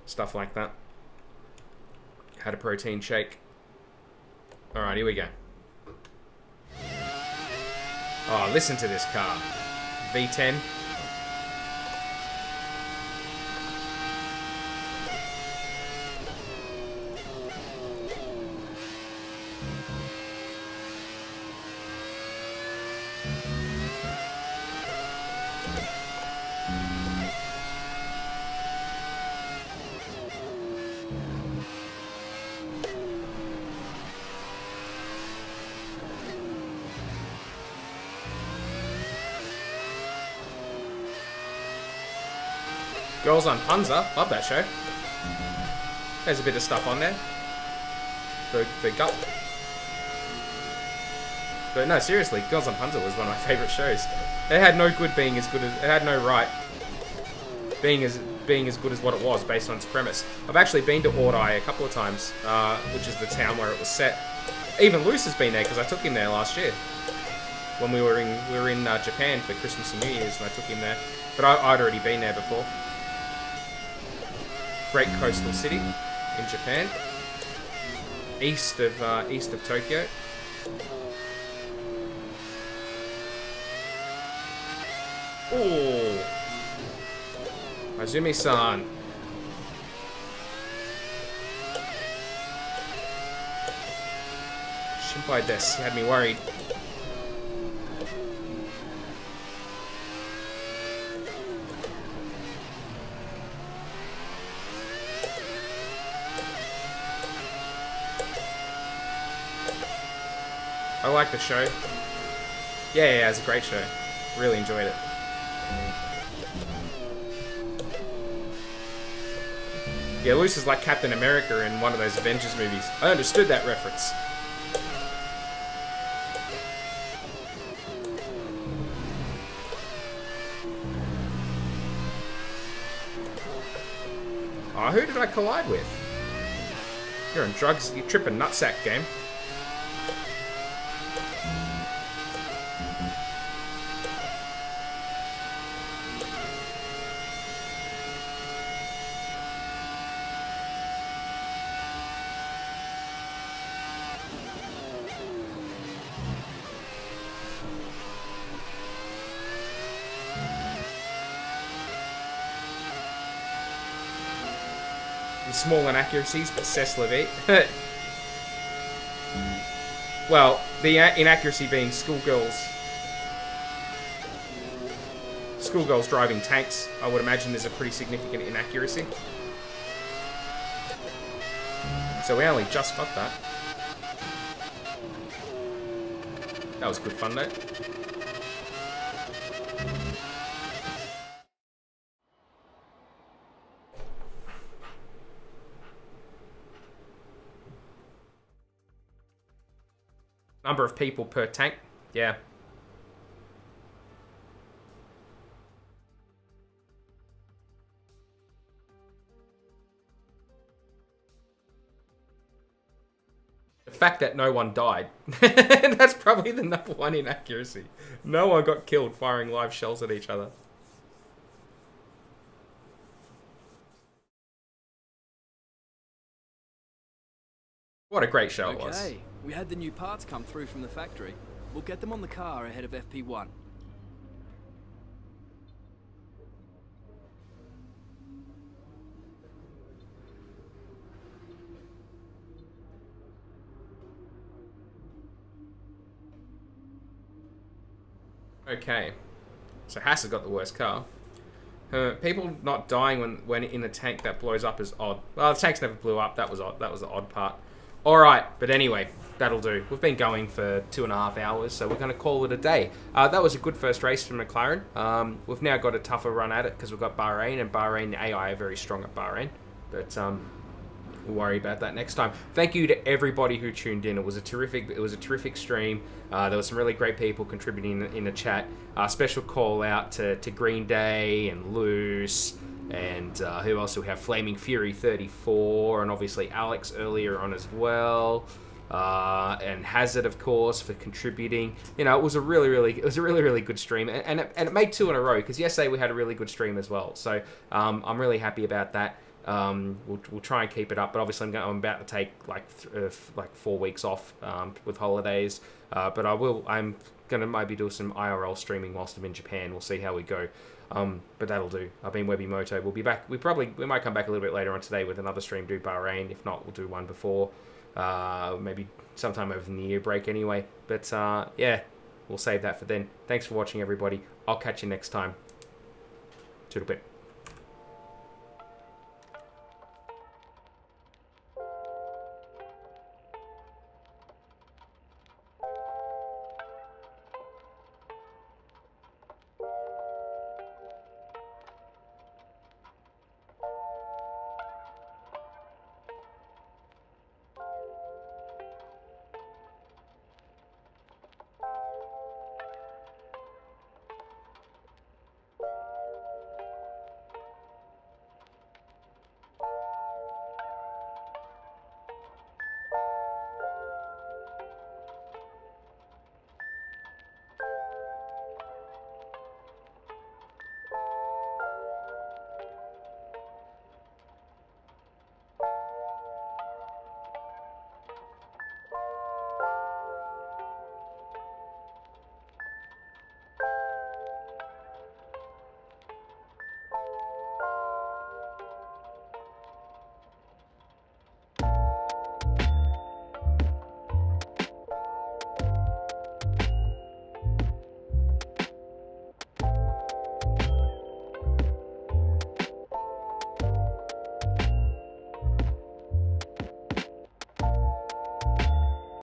stuff like that. Had a protein shake. Alright, here we go. Oh, listen to this car. V10. Girls on Punza. Love that show. There's a bit of stuff on there. For gut. But no, seriously, Girls on Punza was one of my favourite shows. It had no good being as good as... It had no right being as good as what it was based on its premise. I've actually been to Ordai a couple of times, which is the town where it was set. Even Luce has been there, because I took him there last year. When we were in Japan for Christmas and New Year's, and I took him there. But I'd already been there before. Great coastal city in Japan, east of Tokyo. Oh, Azumi-san. Shinpai desu. Had me worried. I like the show. Yeah, it's a great show. Really enjoyed it. Yeah, Luce is like Captain America in one of those Avengers movies. I understood that reference. Oh, who did I collide with? You're on drugs, you tripping nutsack game. Small inaccuracies, but c'est la vie. Well, the inaccuracy being schoolgirls driving tanks. I would imagine there's a pretty significant inaccuracy. So we only just got that. That was good fun though. Number of people per tank, yeah. The fact that no one died, that's probably the number one inaccuracy. No one got killed firing live shells at each other. What a great show it was. Okay, we had the new parts come through from the factory. We'll get them on the car ahead of FP1. Okay, so Haas has got the worst car. People not dying when in a tank that blows up is odd. Well, the tanks never blew up. That was odd. That was the odd part. All right, but anyway, that'll do. We've been going for 2.5 hours, so we're going to call it a day. That was a good first race for McLaren. We've now got a tougher run at it because we've got Bahrain, and Bahrain, the AI are very strong at Bahrain. But We'll worry about that next time. Thank you to everybody who tuned in. It was a terrific stream. There were some really great people contributing in the chat. Special call out to Green Day and Loose, and who else do we have? Flaming Fury 34, and obviously Alex earlier on as well. And Hazard, of course, for contributing. You know, it was a really good stream, and it made 2 in a row, because yesterday we had a really good stream as well. So I'm really happy about that. We'll try and keep it up, but obviously I'm about to take like 4 weeks off with holidays. But I'm gonna maybe do some IRL streaming whilst I'm in Japan. We'll see how we go. But that'll do. I've been Webimoto. We'll be back. We might come back a little bit later on today with another stream, do Bahrain. If not, we'll do one before. Maybe sometime over the New Year break anyway. But yeah, we'll save that for then. Thanks for watching, everybody. I'll catch you next time. Toodle bit.